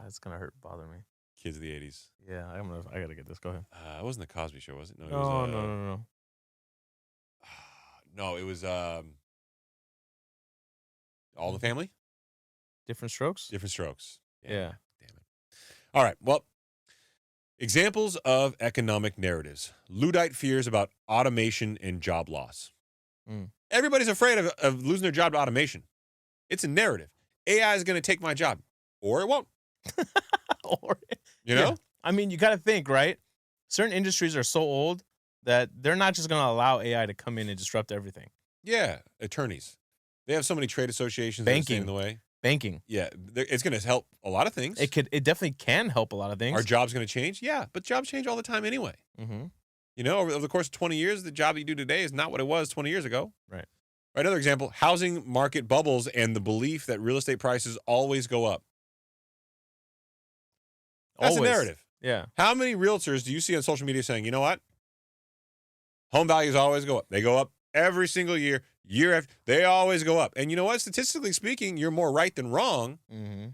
Speaker 2: It's gonna bother me.
Speaker 1: Kids of the 80s.
Speaker 2: Yeah. I gotta get this. Go ahead.
Speaker 1: It wasn't the Cosby Show, was it? No, it
Speaker 2: No.
Speaker 1: was,
Speaker 2: No.
Speaker 1: no, it was All in the Family?
Speaker 2: Different strokes.
Speaker 1: Different Strokes.
Speaker 2: Yeah.
Speaker 1: Damn it. All right. Well, examples of economic narratives. Luddite fears about automation and job loss.
Speaker 2: Mm.
Speaker 1: Everybody's afraid of losing their job to automation. It's a narrative. AI is going to take my job, or it won't.
Speaker 2: Or,
Speaker 1: You know?
Speaker 2: yeah. I mean, you got to think, right? Certain industries are so old that they're not just going to allow AI to come in and disrupt everything.
Speaker 1: Yeah. Attorneys. They have so many trade associations that stand in the way.
Speaker 2: Banking.
Speaker 1: Yeah. It's going to help a lot of things.
Speaker 2: It definitely can help a lot of things.
Speaker 1: Are jobs going to change? Yeah. But jobs change all the time anyway.
Speaker 2: Mm-hmm.
Speaker 1: You know, over the course of 20 years, the job you do today is not what it was 20 years ago.
Speaker 2: Right.
Speaker 1: Another example, housing market bubbles and the belief that real estate prices always go up. That's
Speaker 2: Always.
Speaker 1: a narrative.
Speaker 2: Yeah.
Speaker 1: How many realtors do you see on social media saying, you know what? Home values always go up. They go up every single year, year after. They always go up. And you know what? Statistically speaking, you're more right than wrong.
Speaker 2: Mm-hmm.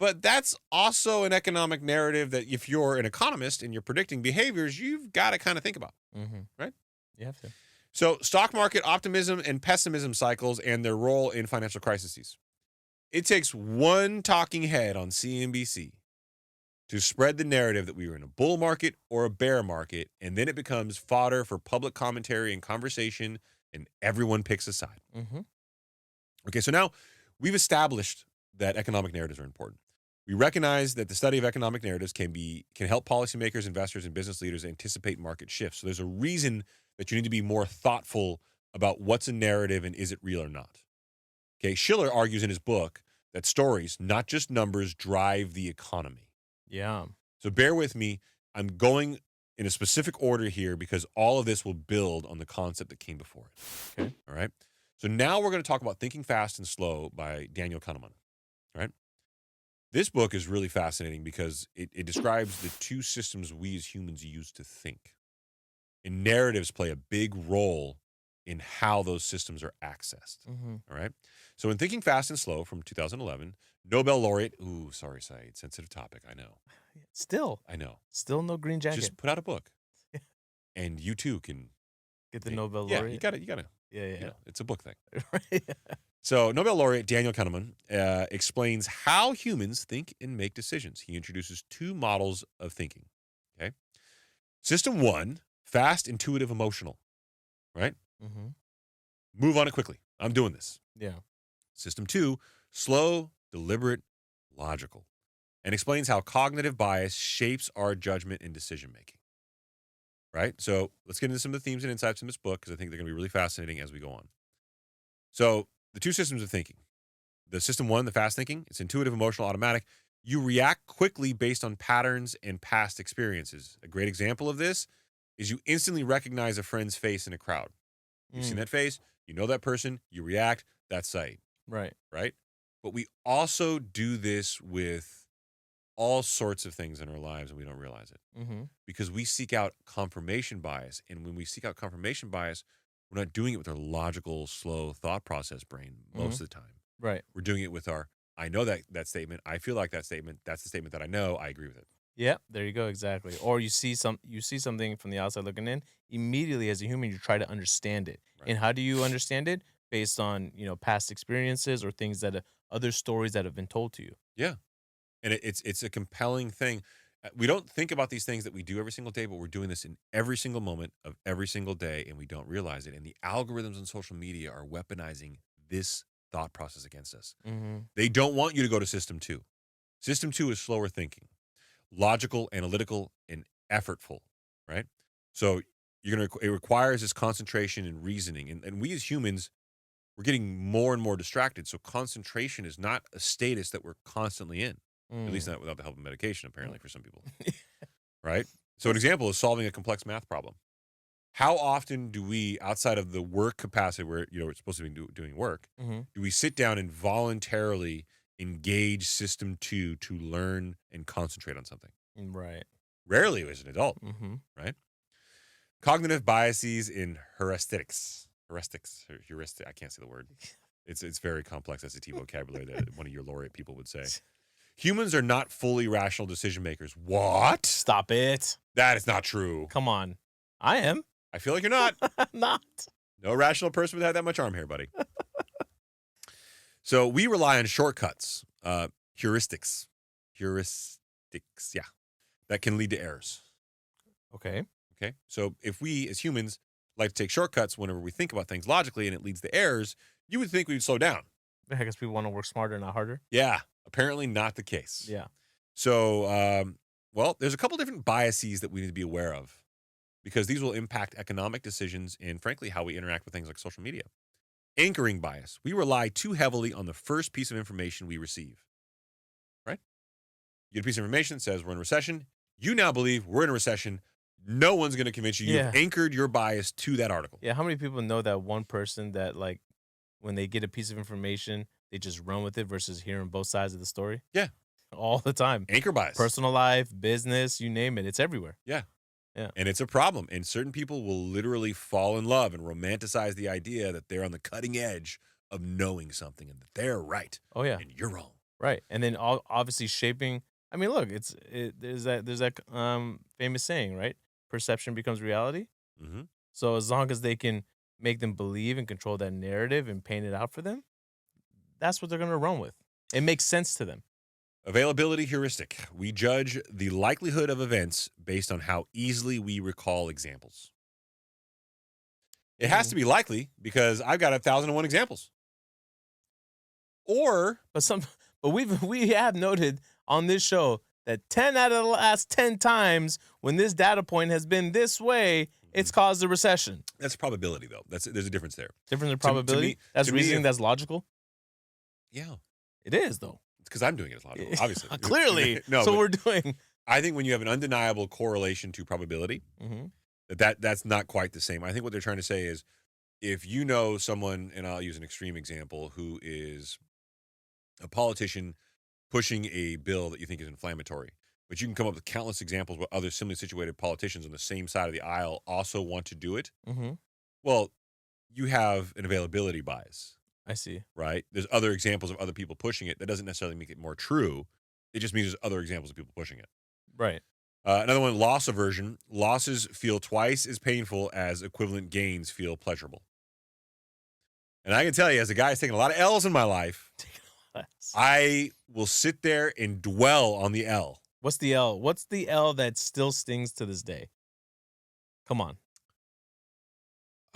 Speaker 1: But that's also an economic narrative that if you're an economist and you're predicting behaviors, you've got to kind of think about, right?
Speaker 2: You have to.
Speaker 1: So stock market optimism and pessimism cycles and their role in financial crises. It takes one talking head on CNBC to spread the narrative that we were in a bull market or a bear market, and then it becomes fodder for public commentary and conversation, and everyone picks a side. Okay, so now we've established that economic narratives are important. We recognize that the study of economic narratives can help policymakers, investors, and business leaders anticipate market shifts. So there's a reason that you need to be more thoughtful about what's a narrative and is it real or not. Okay, Schiller argues in his book that stories, not just numbers, drive the economy.
Speaker 2: Yeah.
Speaker 1: So bear with me. I'm going in a specific order here because all of this will build on the concept that came before it.
Speaker 2: Okay.
Speaker 1: All right. So now we're going to talk about Thinking Fast and Slow by Daniel Kahneman. Right. This book is really fascinating because it describes the two systems we as humans use to think. And narratives play a big role in how those systems are accessed. All right. So in Thinking Fast and Slow from 2011, Nobel laureate, sorry, Saied, sensitive topic, I know.
Speaker 2: I know.
Speaker 1: Still
Speaker 2: no green jacket.
Speaker 1: Just put out a book. And you too can
Speaker 2: get the Nobel laureate.
Speaker 1: Yeah, you got to.
Speaker 2: Yeah.
Speaker 1: You know, it's a book thing.
Speaker 2: Right.
Speaker 1: So Nobel laureate Daniel Kahneman explains how humans think and make decisions. He introduces two models of thinking. Okay. System 1, fast, intuitive, emotional. Right? Move on it quickly. I'm doing this.
Speaker 2: Yeah.
Speaker 1: System 2, slow, deliberate, logical, and explains how cognitive bias shapes our judgment and decision making. Right? So let's get into some of the themes and insights in this book because I think they're going to be really fascinating as we go on. So the two systems of thinking. The system 1, the fast thinking, it's intuitive, emotional, automatic. You react quickly based on patterns and past experiences. A great example of this is you instantly recognize a friend's face in a crowd. You've seen that face, you know that person, you react, that's sight.
Speaker 2: Right.
Speaker 1: Right? But we also do this with all sorts of things in our lives and we don't realize it. Because we seek out confirmation bias. And when we seek out confirmation bias, we're not doing it with our logical, slow thought process brain most of the time.
Speaker 2: Right.
Speaker 1: We're doing it with our, I know that statement, I feel like that statement, that's the statement that I know, I agree with it.
Speaker 2: Yeah, there you go, exactly. Or you see something from the outside looking in, immediately as a human you try to understand it.
Speaker 1: Right.
Speaker 2: And how do you understand it? Based on, past experiences or things that other stories that have been told to you.
Speaker 1: Yeah. And it's a compelling thing. We don't think about these things that we do every single day, but we're doing this in every single moment of every single day and we don't realize it. And the algorithms on social media are weaponizing this thought process against us. They don't want you to go to system 2. System 2 is slower thinking. Logical, analytical, and effortful, right? So it requires this concentration and reasoning. And we as humans, we're getting more and more distracted. So concentration is not a status that we're constantly in, at least not without the help of medication, apparently, for some people, right? So an example is solving a complex math problem. How often do we, outside of the work capacity where, we're supposed to be doing work, do we sit down and voluntarily engage system 2 to learn and concentrate on something?
Speaker 2: Right.
Speaker 1: Rarely as an adult, right? Cognitive biases in heuristics. I can't say the word. It's very complex SAT vocabulary that one of your laureate people would say. Humans are not fully rational decision makers. What?
Speaker 2: Stop it.
Speaker 1: That is not true.
Speaker 2: Come on. I am.
Speaker 1: I feel like you're not.
Speaker 2: I'm not.
Speaker 1: No rational person would have that much arm hair, buddy. So we rely on shortcuts, heuristics, yeah, that can lead to errors.
Speaker 2: Okay.
Speaker 1: So if we as humans like to take shortcuts whenever we think about things logically and it leads to errors, you would think we'd slow down.
Speaker 2: I guess people want to work smarter, not harder.
Speaker 1: Yeah, apparently not the case.
Speaker 2: Yeah.
Speaker 1: So, there's a couple different biases that we need to be aware of because these will impact economic decisions and, frankly, how we interact with things like social media. Anchoring bias. We rely too heavily on the first piece of information we receive, right? You get a piece of information that says we're in a recession. You now believe we're in a recession. No one's going to convince you. You've anchored your bias to that article.
Speaker 2: Yeah, how many people know that one person that, like, when they get a piece of information, they just run with it versus hearing both sides of the story?
Speaker 1: Yeah.
Speaker 2: All the time.
Speaker 1: Anchor bias.
Speaker 2: Personal life, business, you name it. It's everywhere.
Speaker 1: Yeah.
Speaker 2: Yeah.
Speaker 1: And it's a problem. And certain people will literally fall in love and romanticize the idea that they're on the cutting edge of knowing something and that they're right.
Speaker 2: Oh, yeah.
Speaker 1: And you're wrong.
Speaker 2: Right. And then obviously shaping. I mean, look, there's that famous saying, right? Perception becomes reality.
Speaker 1: Mm-hmm.
Speaker 2: So as long as they can make them believe and control that narrative and paint it out for them, that's what they're going to run with. It makes sense to them.
Speaker 1: Availability heuristic. We judge the likelihood of events based on how easily we recall examples. It has to be likely because I've got 1,001 examples. Or,
Speaker 2: But we have noted on this show that 10 out of the last 10 times when this data point has been this way, it's caused a recession.
Speaker 1: That's probability, though. There's a difference there.
Speaker 2: Difference in probability? That's reasoning that's logical?
Speaker 1: Yeah.
Speaker 2: It is, though.
Speaker 1: It's because I'm doing it as logical, obviously.
Speaker 2: Clearly.
Speaker 1: No,
Speaker 2: so we're doing.
Speaker 1: I think when you have an undeniable correlation to probability, that's not quite the same. I think what they're trying to say is if you know someone, and I'll use an extreme example, who is a politician pushing a bill that you think is inflammatory, but you can come up with countless examples where other similarly situated politicians on the same side of the aisle also want to do it. Well, you have an availability bias.
Speaker 2: I see.
Speaker 1: Right? There's other examples of other people pushing it. That doesn't necessarily make it more true. It just means there's other examples of people pushing it.
Speaker 2: Right.
Speaker 1: Another one, loss aversion. Losses feel twice as painful as equivalent gains feel pleasurable. And I can tell you, as a guy who's taken a lot of L's in my life, I will sit there and dwell on the L.
Speaker 2: What's the L? What's the L that still stings to this day? Come on.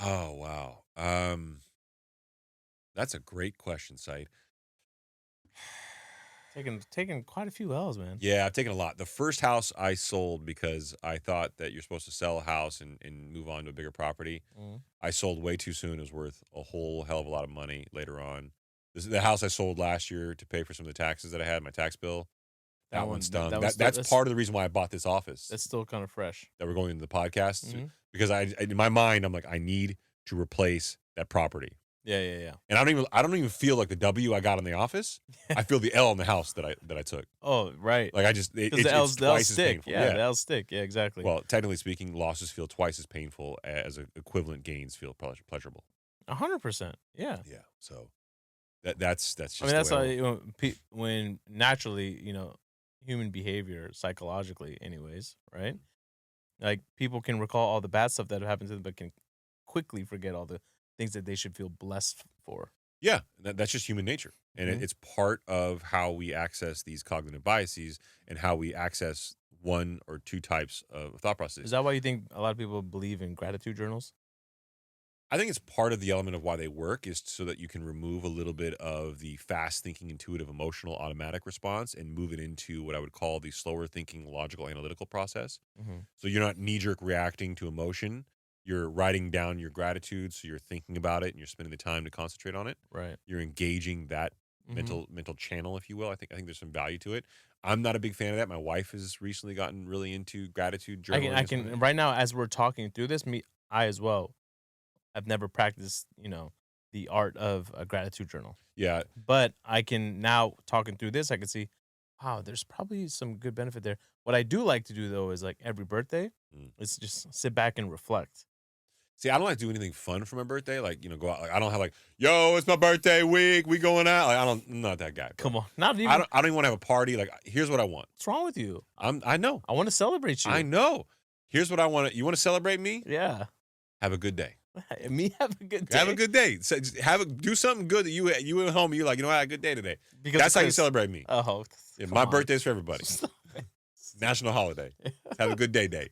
Speaker 1: Oh, wow. That's a great question, Saied.
Speaker 2: Taking quite a few L's, man.
Speaker 1: Yeah, I've taken a lot. The first house I sold because I thought that you're supposed to sell a house and move on to a bigger property. I sold way too soon. It was worth a whole hell of a lot of money later on. This is the house I sold last year to pay for some of the taxes that I had, my tax bill. That one stung. That's part of the reason why I bought this office.
Speaker 2: That's still kind of fresh.
Speaker 1: That we're going into the podcast. Because I in my mind, I'm like, I need to replace that property.
Speaker 2: Yeah.
Speaker 1: And I don't even feel like the W I got in the office. I feel the L in the house that I took.
Speaker 2: Oh, right.
Speaker 1: Like it's
Speaker 2: the L's
Speaker 1: twice as
Speaker 2: stick.
Speaker 1: painful.
Speaker 2: Yeah, the L's stick. Yeah, exactly.
Speaker 1: Well, technically speaking, losses feel twice as painful as equivalent gains feel pleasurable.
Speaker 2: 100%. Yeah.
Speaker 1: Yeah. So that's just.
Speaker 2: I mean, that's how when naturally, human behavior psychologically, anyways, right? Like people can recall all the bad stuff that happened to them, but can quickly forget all the things that they should feel blessed for.
Speaker 1: Yeah, that's just human nature. And it's part of how we access these cognitive biases and how we access one or two types of thought processes.
Speaker 2: Is that why you think a lot of people believe in gratitude journals?
Speaker 1: I think it's part of the element of why they work is so that you can remove a little bit of the fast thinking, intuitive, emotional, automatic response and move it into what I would call the slower thinking, logical, analytical process. So you're not knee-jerk reacting to emotion. You're writing down your gratitude, so you're thinking about it and you're spending the time to concentrate on it.
Speaker 2: Right.
Speaker 1: You're engaging that mental channel, if you will. I think there's some value to it. I'm not a big fan of that. My wife has recently gotten really into gratitude journaling.
Speaker 2: I can right now as we're talking through this, I as well. I've never practiced, the art of a gratitude journal.
Speaker 1: Yeah.
Speaker 2: But I can now, talking through this, I can see, wow, there's probably some good benefit there. What I do like to do, though, is like every birthday, is just sit back and reflect.
Speaker 1: See, I don't like to do anything fun for my birthday. Like, go out. Like, I don't have like, yo, it's my birthday week. We going out. Like, I'm not that guy.
Speaker 2: Come on. Not even.
Speaker 1: I don't even want to have a party. Like, here's what I want.
Speaker 2: What's wrong with you?
Speaker 1: I know.
Speaker 2: I want to celebrate you.
Speaker 1: I know. Here's what I want. You want to celebrate me?
Speaker 2: Yeah.
Speaker 1: Have a good day.
Speaker 2: Me have a good day.
Speaker 1: Have a good day. So do something good that you at home. You're like, I had a good day today.
Speaker 2: Because
Speaker 1: that's how you celebrate me.
Speaker 2: Oh,
Speaker 1: yeah, my birthday's for everybody. National holiday. Have a good day.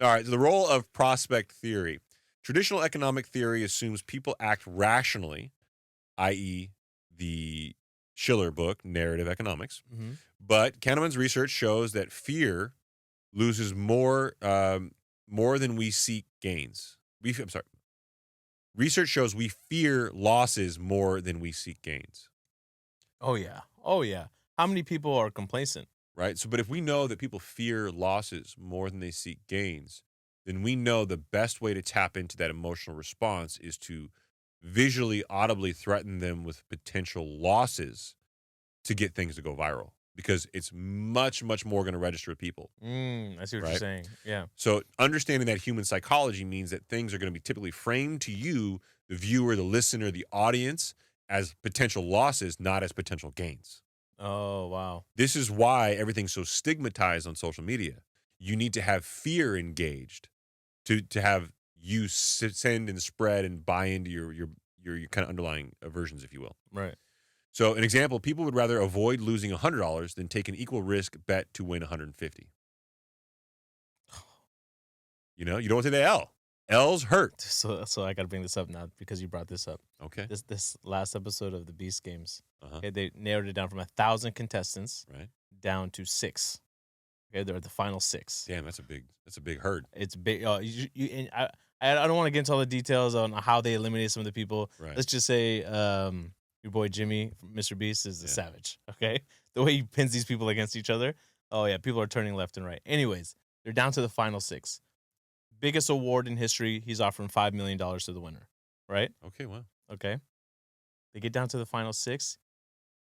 Speaker 1: All right, so the role of prospect theory. Traditional economic theory assumes people act rationally, i.e., the Schiller book, Narrative Economics. But Kahneman's research shows that fear loses more than we seek gains. Research shows we fear losses more than we seek gains.
Speaker 2: Oh, yeah. How many people are complacent?
Speaker 1: Right? So, but if we know that people fear losses more than they seek gains, then we know the best way to tap into that emotional response is to visually, audibly threaten them with potential losses to get things to go viral. Because it's much, much more going to register with people.
Speaker 2: I see what you're saying. Yeah.
Speaker 1: So understanding that human psychology means that things are going to be typically framed to you, the viewer, the listener, the audience, as potential losses, not as potential gains.
Speaker 2: Oh, wow.
Speaker 1: This is why everything's so stigmatized on social media. You need to have fear engaged to have you send and spread and buy into your kind of underlying aversions, if you will.
Speaker 2: Right.
Speaker 1: So an example, people would rather avoid losing $100 than take an equal risk bet to win 150. You know, you don't want to take the L. L's hurt.
Speaker 2: So I got to bring this up now because you brought this up.
Speaker 1: Okay.
Speaker 2: This last episode of the Beast Games,
Speaker 1: Uh-huh.
Speaker 2: okay, they narrowed it down from 1,000 contestants
Speaker 1: Right.
Speaker 2: down to 6. Okay, they're at the final 6.
Speaker 1: Damn, that's a big herd.
Speaker 2: It's big. And I don't want to get into all the details on how they eliminated some of the people.
Speaker 1: Right.
Speaker 2: Let's just say your boy Jimmy from Mr. Beast is a
Speaker 1: Yeah.
Speaker 2: savage. Okay, the way he pins these people against each other. Oh yeah, people are turning left and right. Anyways, they're down to the final 6. Biggest award in history. He's offering $5 million to the winner. Right.
Speaker 1: Okay, wow.
Speaker 2: Okay. They get down to the final 6.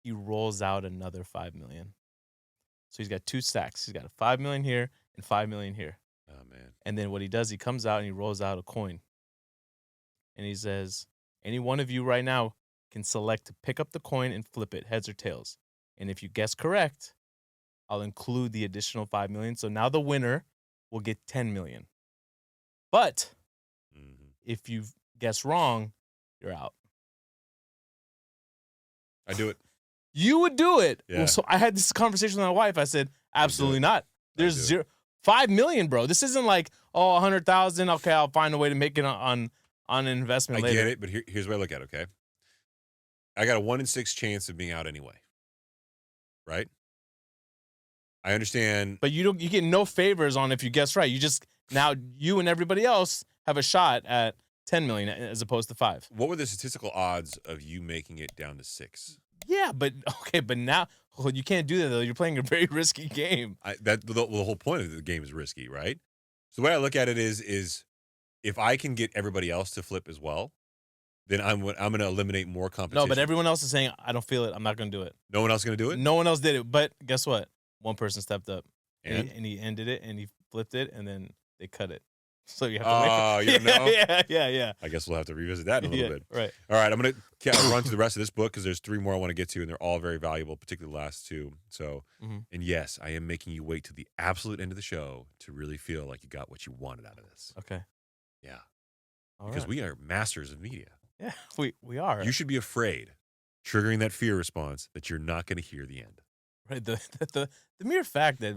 Speaker 2: He rolls out another $5 million. So he's got 2 stacks. He's got a $5 million here and $5 million here.
Speaker 1: Oh, man.
Speaker 2: And then what he does, he comes out and he rolls out a coin. And he says, any one of you right now can select to pick up the coin and flip it, heads or tails. And if you guess correct, I'll include the additional $5 million. So now the winner will get $10 million. But if you guess wrong, you're out.
Speaker 1: I do it.
Speaker 2: You would do it.
Speaker 1: Yeah.
Speaker 2: Well, so I had this conversation with my wife. I said, absolutely not. There's zero. $5 million, bro. This isn't like, oh, 100,000. Okay, I'll find a way to make it on an investment later.
Speaker 1: I get it, but here's what I look at, okay? I got a 1 in 6 chance of being out anyway. Right? I understand.
Speaker 2: But you get no favors on if you guess right. Now you and everybody else have a shot at 10 million as opposed to 5.
Speaker 1: What were the statistical odds of you making it down to 6?
Speaker 2: Yeah, but now you can't do that though. You're playing a very risky game.
Speaker 1: The whole point of the game is risky, right? So the way I look at it is if I can get everybody else to flip as well, then I'm going to eliminate more competition.
Speaker 2: No, but everyone else is saying, I don't feel it. I'm not going to do it.
Speaker 1: No one else going to do it?
Speaker 2: No one else did it. But guess what? One person stepped up.
Speaker 1: And
Speaker 2: he ended it, and he flipped it, and then they cut it. So you have to
Speaker 1: you don't know?
Speaker 2: Yeah.
Speaker 1: I guess we'll have to revisit that in a little bit.
Speaker 2: Right.
Speaker 1: All right, I'm going to run through the rest of this book because there's 3 more I want to get to, and they're all very valuable, particularly the last 2. So, And yes, I am making you wait to the absolute end of the show to really feel like you got what you wanted out of this.
Speaker 2: Okay.
Speaker 1: Yeah.
Speaker 2: All
Speaker 1: because
Speaker 2: right.
Speaker 1: we are masters of media.
Speaker 2: Yeah, we are.
Speaker 1: You should be afraid, triggering that fear response that you're not going to hear the end.
Speaker 2: Right. The mere fact that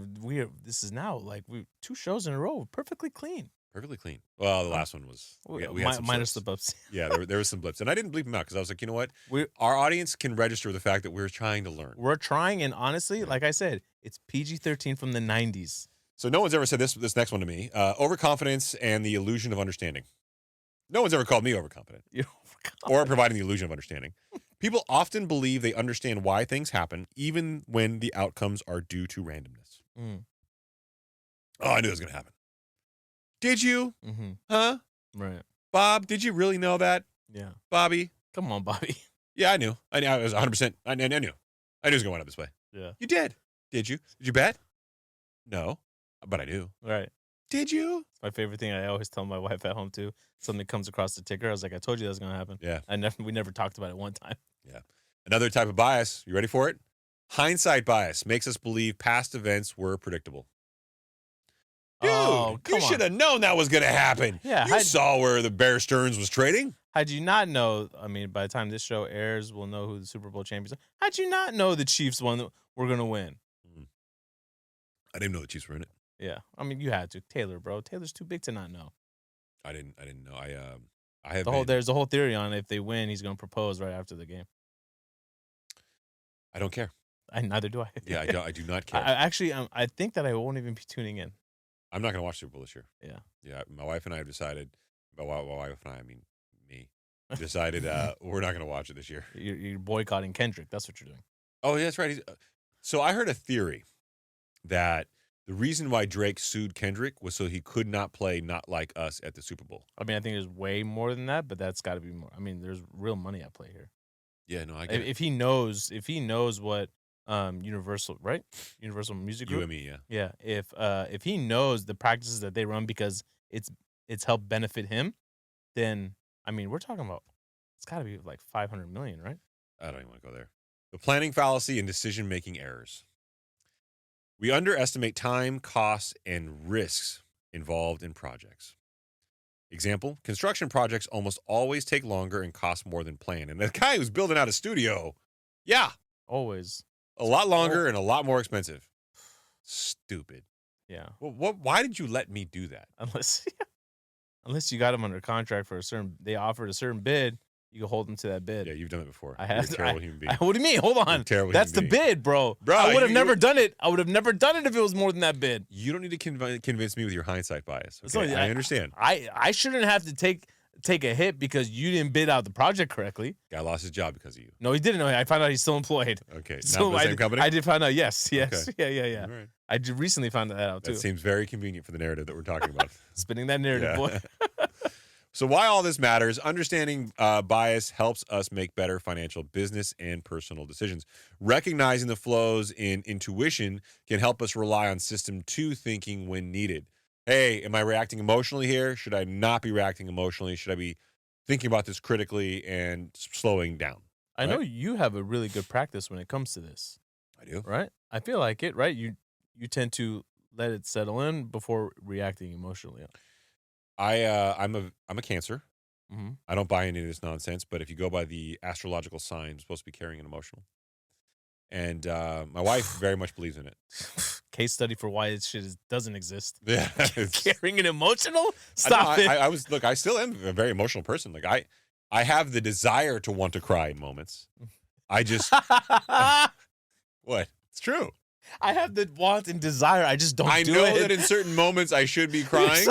Speaker 2: this is now like 2 shows in a row perfectly clean.
Speaker 1: Perfectly clean. Well, the last one was we had some
Speaker 2: minor
Speaker 1: slips.
Speaker 2: slip-ups.
Speaker 1: Yeah, there was some blips, and I didn't bleep them out because I was like, you know what, our audience can register the fact that we're trying to learn.
Speaker 2: We're trying, and honestly, like I said, it's PG-13 from the 90s.
Speaker 1: So no one's ever said this next one to me: overconfidence and the illusion of understanding. No one's ever called me overconfident or providing the illusion of understanding. People often believe they understand why things happen, even when the outcomes are due to randomness. Oh, I knew it was going to happen. Did you?
Speaker 2: Mm-hmm.
Speaker 1: Huh?
Speaker 2: Right.
Speaker 1: Bob, did you really know that?
Speaker 2: Yeah.
Speaker 1: Bobby?
Speaker 2: Come on, Bobby.
Speaker 1: Yeah, I knew. I was 100%. I knew. I knew it was going to wind up this way.
Speaker 2: Yeah.
Speaker 1: You did. Did you? Did you bet? No. But I knew.
Speaker 2: Right.
Speaker 1: Did you?
Speaker 2: It's my favorite thing. I always tell my wife at home, too. Something comes across the ticker. I was like, I told you that was going to happen.
Speaker 1: Yeah.
Speaker 2: We never talked about it one time.
Speaker 1: Yeah. Another type of bias. You ready for it? Hindsight bias makes us believe past events were predictable. Dude, you should have known that was going to happen.
Speaker 2: Yeah,
Speaker 1: you saw where the Bear Stearns was trading.
Speaker 2: How'd you not know? I mean, by the time this show airs, we'll know who the Super Bowl champions are. How'd you not know the Chiefs were going to win?
Speaker 1: I didn't know the Chiefs were in it.
Speaker 2: Yeah. I mean, you had to. Taylor, bro. Taylor's too big to not know.
Speaker 1: I didn't know. I have
Speaker 2: there's a whole theory on if they win, he's going to propose right after the game.
Speaker 1: I don't care.
Speaker 2: Neither do I.
Speaker 1: Yeah, I do not care.
Speaker 2: I think that I won't even be tuning in.
Speaker 1: I'm not going to watch Super Bowl this year.
Speaker 2: Yeah.
Speaker 1: Yeah, my wife and I have decided, by my wife and I mean me, decided we're not going to watch it this year.
Speaker 2: You're boycotting Kendrick. That's what you're doing.
Speaker 1: Oh, yeah, that's right. So I heard a theory that the reason why Drake sued Kendrick was so he could not play Not Like Us at the Super Bowl.
Speaker 2: I mean, I think there's way more than that, but that's got to be more. I mean, there's real money at play here.
Speaker 1: Yeah, no, I get it.
Speaker 2: If he knows what Universal, right? Universal Music Group.
Speaker 1: UME, yeah.
Speaker 2: Yeah. If he knows the practices that they run because it's helped benefit him, then I mean, we're talking about it's got to be like $500 million, right?
Speaker 1: I don't even want to go there. The planning fallacy and decision-making errors. We underestimate time, costs, and risks involved in projects. Example, construction projects almost always take longer and cost more than planned. And the guy who's building out a studio, yeah,
Speaker 2: Always.
Speaker 1: a lot longer and a lot more expensive. Stupid.
Speaker 2: Yeah.
Speaker 1: Well, why did you let me do that?
Speaker 2: Unless you got them under contract for they offered a certain bid, you can hold them to that bid.
Speaker 1: Yeah, you've done it before.
Speaker 2: I
Speaker 1: You're
Speaker 2: have.
Speaker 1: a terrible human being.
Speaker 2: What do you mean? Hold on. That's the bid, bro. I would have never done it. I would have never done it if it was more than that bid.
Speaker 1: You don't need to convince me with your hindsight bias. Okay?
Speaker 2: So,
Speaker 1: I understand.
Speaker 2: I shouldn't have to take a hit because you didn't bid out the project correctly.
Speaker 1: Guy lost his job because of you.
Speaker 2: No, he didn't. I found out he's still employed.
Speaker 1: Okay.
Speaker 2: So
Speaker 1: not the same company?
Speaker 2: I did find out. Yes.
Speaker 1: Okay.
Speaker 2: Yeah.
Speaker 1: All right.
Speaker 2: I recently found that out too.
Speaker 1: That seems very convenient for the narrative that we're talking about.
Speaker 2: Spinning that narrative, boy.
Speaker 1: So why all this matters, understanding bias helps us make better financial, business, and personal decisions. Recognizing the flows in intuition can help us rely on system 2 thinking when needed. Hey, am I reacting emotionally here? Should I not be reacting emotionally? Should I be thinking about this critically and slowing down?
Speaker 2: I know you have a really good practice when it comes to this.
Speaker 1: I do.
Speaker 2: Right? I feel like it, right? You tend to let it settle in before reacting emotionally.
Speaker 1: I'm a Cancer.
Speaker 2: Mm-hmm.
Speaker 1: I don't buy any of this nonsense, but if you go by the astrological sign, I'm supposed to be carrying an emotional. And my wife very much believes in it.
Speaker 2: Case study for why this shit doesn't exist.
Speaker 1: Yeah.
Speaker 2: Carrying an emotional? Stop it.
Speaker 1: I still am a very emotional person. Like I have the desire to want to cry in moments. I just what? It's true.
Speaker 2: I have the want and desire. I just don't do it.
Speaker 1: I know that in certain moments I should be crying,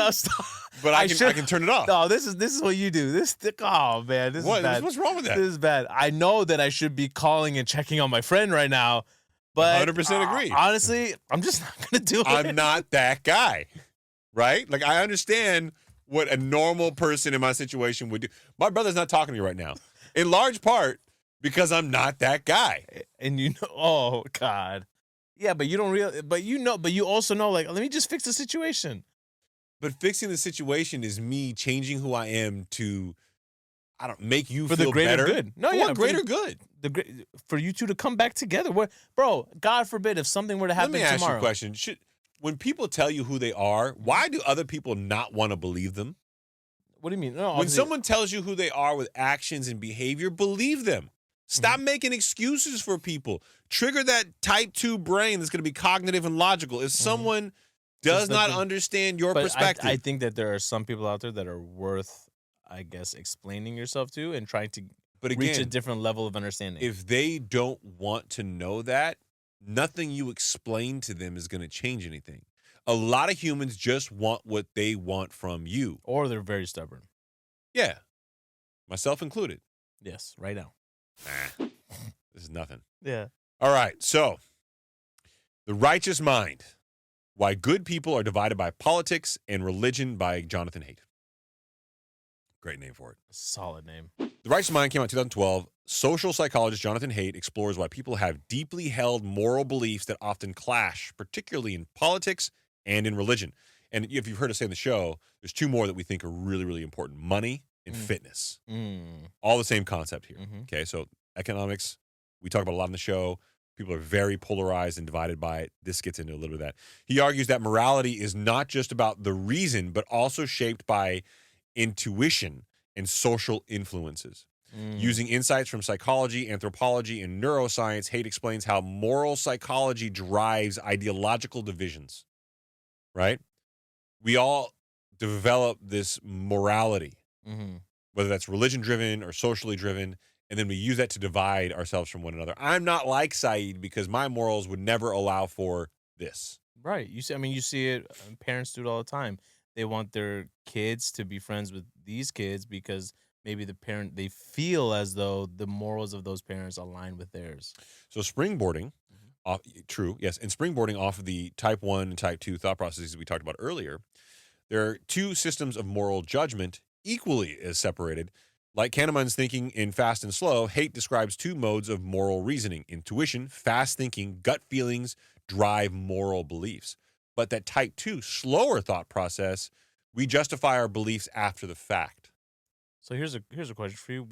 Speaker 1: but I can turn it off.
Speaker 2: No, this is what you do. Oh man, this is bad.
Speaker 1: What's wrong with that?
Speaker 2: This is bad. I know that I should be calling and checking on my friend right now, but
Speaker 1: 100% agree.
Speaker 2: Honestly, I'm just not gonna do it.
Speaker 1: I'm not that guy, right? Like I understand what a normal person in my situation would do. My brother's not talking to me right now, in large part because I'm not that guy.
Speaker 2: And oh God. Yeah, but you don't but you also know, like, let me just fix the situation.
Speaker 1: But fixing the situation is me changing who I am to, make you
Speaker 2: for
Speaker 1: feel
Speaker 2: the greater
Speaker 1: better.
Speaker 2: good. No,
Speaker 1: for
Speaker 2: yeah,
Speaker 1: what greater good.
Speaker 2: For you two to come back together. Bro, God forbid if something were to happen tomorrow.
Speaker 1: Let me ask you a question. When people tell you who they are, why do other people not want to believe them?
Speaker 2: What do you mean? No,
Speaker 1: when someone tells you who they are with actions and behavior, believe them. Stop making excuses for people. Trigger that type 2 brain that's going to be cognitive and logical. If someone does not understand your perspective.
Speaker 2: I think that there are some people out there that are worth, I guess, explaining yourself to and trying to reach a different level of understanding.
Speaker 1: If they don't want to know that, nothing you explain to them is going to change anything. A lot of humans just want what they want from you.
Speaker 2: Or they're very stubborn.
Speaker 1: Yeah. Myself included.
Speaker 2: Yes, right now.
Speaker 1: Nah, this is nothing.
Speaker 2: Yeah.
Speaker 1: All right, so The Righteous Mind, Why Good People Are Divided by Politics and Religion by Jonathan Haidt. Great name for it.
Speaker 2: Solid name.
Speaker 1: The Righteous Mind came out in 2012. Social psychologist Jonathan Haidt explores why people have deeply held moral beliefs that often clash, particularly in politics and in religion. And if you've heard us say in the show, there's two more that we think are really, really important. Money and fitness. All the same concept here. Okay, so economics, we talk about a lot on the show. People are very polarized and divided by it. This gets into a little bit of that. He argues that morality is not just about the reason, but also shaped by intuition and social influences. Using insights from psychology, anthropology, and neuroscience, Haidt explains how moral psychology drives ideological divisions, right? We all develop this morality, whether that's religion-driven or socially driven, and then we use that to divide ourselves from one another. I'm not like Saied because my morals would never allow for this.
Speaker 2: Right. You see it, parents do it all the time. They want their kids to be friends with these kids because maybe they feel as though the morals of those parents align with theirs.
Speaker 1: So springboarding, true, yes, and springboarding off of the type 1 and type 2 thought processes we talked about earlier, there are two systems of moral judgment equally as separated. Like Kahneman's thinking in Fast and Slow, Haidt describes two modes of moral reasoning. Intuition, fast thinking, gut feelings drive moral beliefs. But that type 2, slower thought process, we justify our beliefs after the fact.
Speaker 2: So here's a question for you.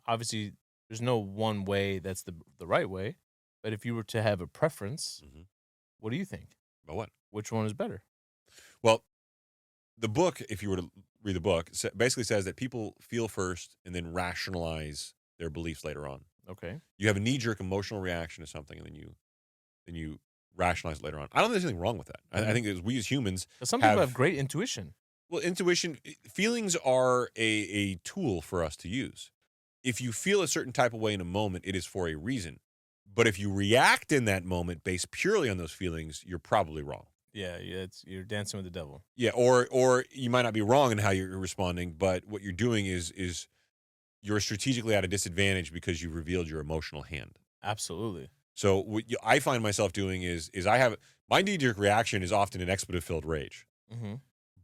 Speaker 2: Obviously, there's no one way that's the right way. But if you were to have a preference,
Speaker 1: Mhm.
Speaker 2: what do you think?
Speaker 1: About what?
Speaker 2: Which one is better?
Speaker 1: Well, the book, if you were to read the book, basically says that people feel first and then rationalize their beliefs later on.
Speaker 2: Okay.
Speaker 1: You have a knee-jerk emotional reaction to something, and then you rationalize it later on. I don't think there's anything wrong with that. I think we as humans
Speaker 2: 'Cause some people
Speaker 1: have
Speaker 2: have great intuition.
Speaker 1: well, intuition, feelings are a tool for us to use. If you feel a certain type of way in a moment, it is for a reason. But if you react in that moment based purely on those feelings, you're probably wrong.
Speaker 2: Yeah, you're dancing with the devil.
Speaker 1: Yeah, or you might not be wrong in how you're responding, but what you're doing is you're strategically at a disadvantage because you revealed your emotional hand.
Speaker 2: Absolutely.
Speaker 1: So what I find myself doing is I have my knee-jerk reaction is often an expletive-filled rage,
Speaker 2: Mm-hmm.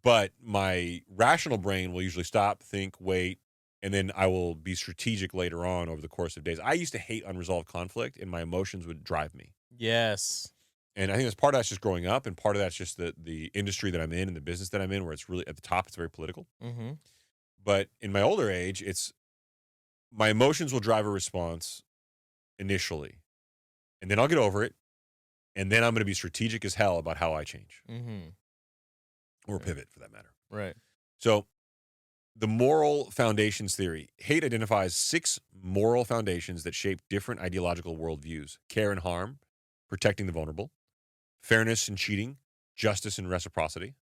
Speaker 1: but my rational brain will usually stop, think, wait, and then I will be strategic later on over the course of days. I used to hate unresolved conflict, and my emotions would drive me.
Speaker 2: Yes.
Speaker 1: And I think that's part of that's just growing up, and part of that's just the industry that I'm in and the business that I'm in, where it's really at the top, it's very political.
Speaker 2: Mm-hmm.
Speaker 1: But in my older age, it's my emotions will drive a response initially, and then I'll get over it, and then I'm going to be strategic as hell about how I change
Speaker 2: Mm-hmm.
Speaker 1: or pivot for that matter.
Speaker 2: Right.
Speaker 1: So, the moral foundations theory. Hate identifies 6 moral foundations that shape different ideological worldviews: care and harm, protecting the vulnerable, fairness and cheating, justice and reciprocity,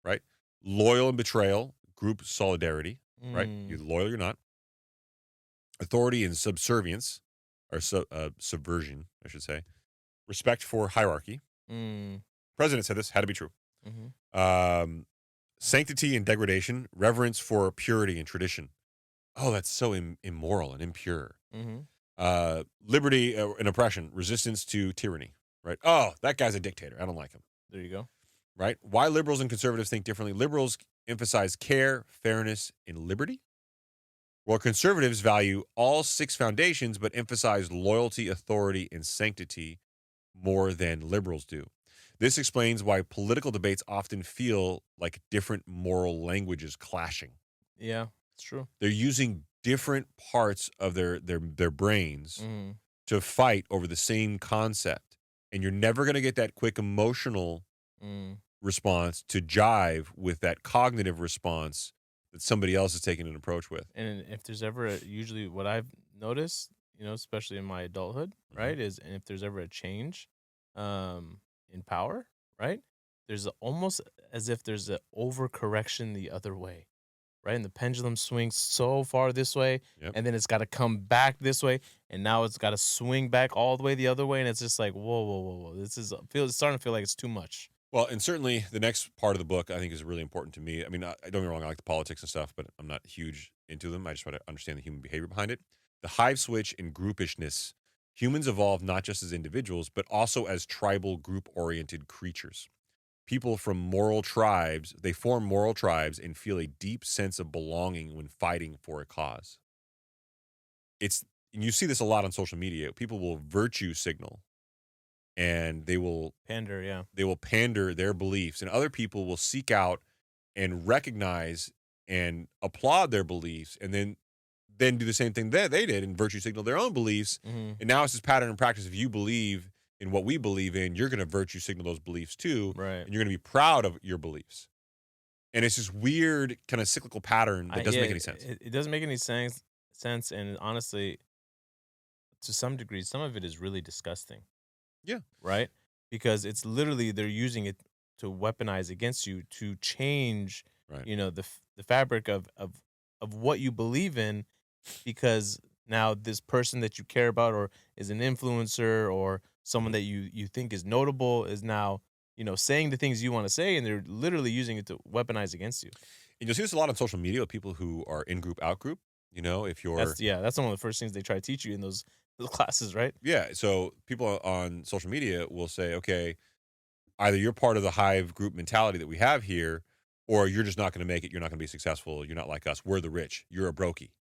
Speaker 1: right? Loyal and betrayal, group solidarity, right? You're loyal, you're not. Authority and subservience, or subversion, I should say. Respect for hierarchy.
Speaker 2: Mm.
Speaker 1: President said this, had to be true.
Speaker 2: Mm-hmm.
Speaker 1: Sanctity and degradation, reverence for purity and tradition. Oh, that's so immoral and impure.
Speaker 2: Mm-hmm.
Speaker 1: Liberty and oppression, resistance to tyranny, right? Oh, that guy's a dictator. I don't like him,
Speaker 2: There you go.
Speaker 1: right? Why liberals and conservatives think differently. Liberals emphasize care, fairness, and liberty, while conservatives value all 6 foundations but emphasize loyalty, authority, and sanctity more than liberals do. This explains why political debates often feel like different moral languages clashing.
Speaker 2: Yeah, it's true.
Speaker 1: They're using different parts of their brains
Speaker 2: Mm-hmm.
Speaker 1: to fight over the same concept. And you're never going to get that quick emotional response to jive with that cognitive response that somebody else is taking an approach with.
Speaker 2: And if there's ever usually what I've noticed, especially in my adulthood, right, is and if there's ever a change in power, right, there's almost as if there's an overcorrection the other way, right? And the pendulum swings so far this way,
Speaker 1: Yep.
Speaker 2: and then it's got to come back this way, and now it's got to swing back all the way the other way, and it's just like, whoa. This is it's starting to feel like it's too much.
Speaker 1: Well, and certainly the next part of the book I think is really important to me. I mean, I don't get me wrong, I like the politics and stuff, but I'm not huge into them. I just want to understand the human behavior behind it. The hive switch and groupishness. Humans evolve not just as individuals, but also as tribal, group-oriented creatures. People from moral tribes, they form moral tribes and feel a deep sense of belonging when fighting for a cause. And you see this a lot on social media. People will virtue signal, and they will
Speaker 2: Pander, yeah.
Speaker 1: They will pander their beliefs, and other people will seek out and recognize and applaud their beliefs, and then do the same thing that they did and virtue signal their own beliefs.
Speaker 2: Mm-hmm.
Speaker 1: And now it's this pattern and practice. If you believe in what we believe in, you're going to virtue signal those beliefs too,
Speaker 2: Right.
Speaker 1: and you're going to be proud of your beliefs. And it's this weird kind of cyclical pattern that doesn't make any sense.
Speaker 2: It doesn't make any sense, and honestly, to some degree, some of it is really disgusting.
Speaker 1: Yeah.
Speaker 2: Right? Because it's literally they're using it to weaponize against you to change,
Speaker 1: Right.
Speaker 2: The fabric of what you believe in, because now this person that you care about or is an influencer or someone that you think is notable is now, saying the things you want to say, and they're literally using it to weaponize against you.
Speaker 1: And you'll see this a lot on social media with people who are in group, out group. If you're
Speaker 2: That's one of the first things they try to teach you in those classes, right?
Speaker 1: Yeah. So people on social media will say, okay, either you're part of the hive group mentality that we have here, or you're just not going to make it. You're not going to be successful. You're not like us. We're the rich. You're a brokey.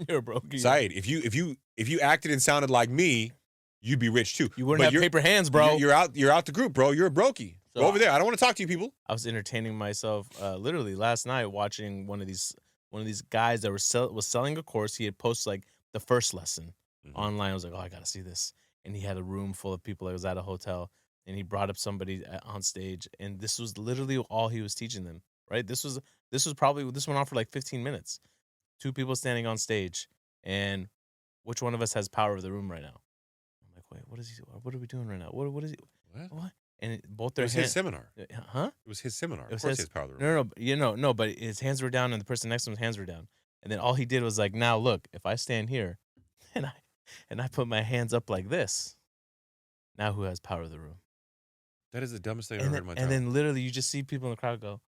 Speaker 2: You're a brokey.
Speaker 1: Saied, if you acted and sounded like me, you'd be rich too.
Speaker 2: You wouldn't have paper hands, bro.
Speaker 1: You're out the group, bro. You're a brokey.
Speaker 2: So
Speaker 1: Go over there. I don't want to talk to you people.
Speaker 2: I was entertaining myself literally last night watching one of these guys that was selling a course. He had posted like the first lesson, online. I was like, oh, I got to see this. And he had a room full of people. It was at a hotel. And he brought up somebody on stage. And this was literally all he was teaching them, right? This went on for like 15 minutes. 2 people standing on stage. And which one of us has power of the room right now? I'm like, wait, what are we doing right now? What is he? What? And both their
Speaker 1: It was his seminar.
Speaker 2: Huh?
Speaker 1: It was his seminar.
Speaker 2: It was
Speaker 1: Of course,
Speaker 2: his-
Speaker 1: his power of the room.
Speaker 2: No, but his hands were down and the person next to him's hands were down. And then all he did was like, now look, if I stand here and I put my hands up like this, now who has power of the room?
Speaker 1: That is the dumbest thing I've ever heard in my time.
Speaker 2: And then literally you just see people in the crowd go,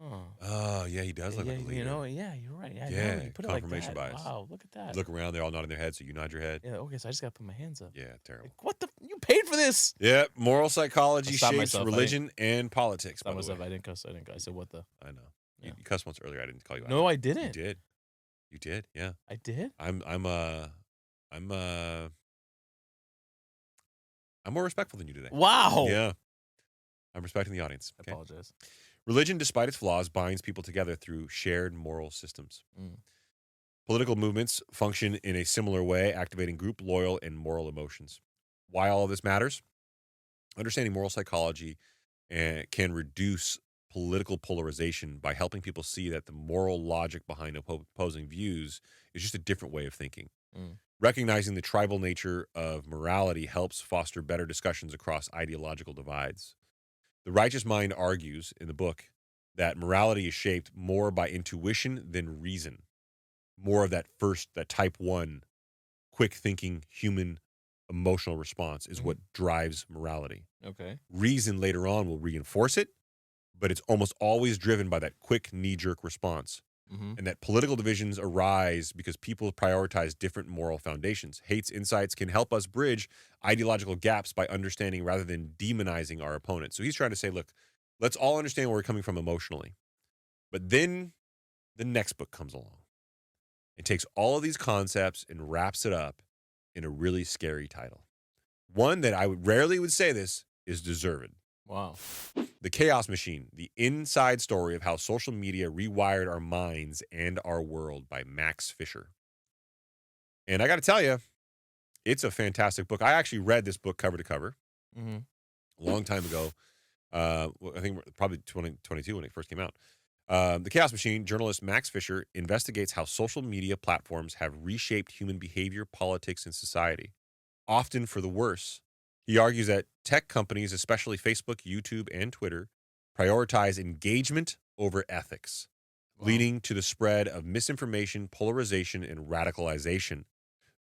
Speaker 1: oh, yeah, he does look like a leader.
Speaker 2: you know, yeah, you're right. Yeah,
Speaker 1: Yeah,
Speaker 2: you put
Speaker 1: confirmation
Speaker 2: it like that.
Speaker 1: bias.
Speaker 2: Wow, look at that.
Speaker 1: You look around, they're all nodding their head, so you nod your head.
Speaker 2: Yeah, okay, so I just got to put my hands up.
Speaker 1: Yeah, terrible.
Speaker 2: Like, what the? You paid for this?
Speaker 1: Yeah, moral psychology
Speaker 2: I'll stop
Speaker 1: shapes
Speaker 2: myself.
Speaker 1: religion and politics.
Speaker 2: Stop
Speaker 1: By the
Speaker 2: myself.
Speaker 1: way.
Speaker 2: I didn't cuss. I said, what the?
Speaker 1: I know.
Speaker 2: Yeah.
Speaker 1: You cussed once earlier. I didn't call you out.
Speaker 2: No, I didn't.
Speaker 1: You did. Yeah.
Speaker 2: I did?
Speaker 1: I'm more respectful than you today.
Speaker 2: Wow.
Speaker 1: Yeah. I'm respecting the audience.
Speaker 2: I
Speaker 1: Okay?
Speaker 2: apologize.
Speaker 1: Religion, despite its flaws, binds people together through shared moral systems.
Speaker 2: Mm.
Speaker 1: Political movements function in a similar way, activating group loyal and moral emotions. Why all of this matters? Understanding moral psychology can reduce political polarization by helping people see that the moral logic behind opposing views is just a different way of thinking.
Speaker 2: Mm.
Speaker 1: Recognizing the tribal nature of morality helps foster better discussions across ideological divides. The Righteous Mind argues in the book that morality is shaped more by intuition than reason. More of that type 1, quick thinking, human, emotional response is what drives morality.
Speaker 2: Okay.
Speaker 1: Reason later on will reinforce it, but it's almost always driven by that quick knee-jerk response.
Speaker 2: Mm-hmm.
Speaker 1: And that political divisions arise because people prioritize different moral foundations. Hate's insights can help us bridge ideological gaps by understanding rather than demonizing our opponent. So he's trying to say, look, let's all understand where we're coming from emotionally. But then the next book comes along. It takes all of these concepts and wraps it up in a really scary title. One that I rarely would say this is Deserved.
Speaker 2: Wow.
Speaker 1: The Chaos Machine, the inside story of how social media rewired our minds and our world by Max Fisher. And I got to tell you, it's a fantastic book. I actually read this book cover to cover
Speaker 2: Mm-hmm.
Speaker 1: a long time ago. I think probably 2022 when it first came out. The Chaos Machine, journalist Max Fisher investigates how social media platforms have reshaped human behavior, politics, and society, often for the worse. He argues that tech companies, especially Facebook, YouTube, and Twitter, prioritize engagement over ethics, leading to the spread of misinformation, polarization, and radicalization.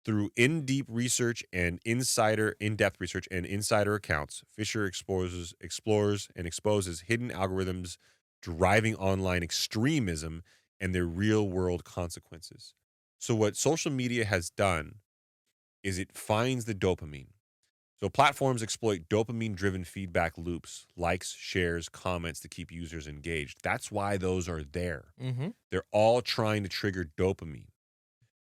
Speaker 1: Through in-depth research and in-depth research and insider accounts, Fisher explores and exposes hidden algorithms driving online extremism and their real-world consequences. So what social media has done is it finds the dopamine. So platforms exploit dopamine-driven feedback loops, likes, shares, comments to keep users engaged. That's why those are there.
Speaker 2: Mm-hmm.
Speaker 1: They're all trying to trigger dopamine.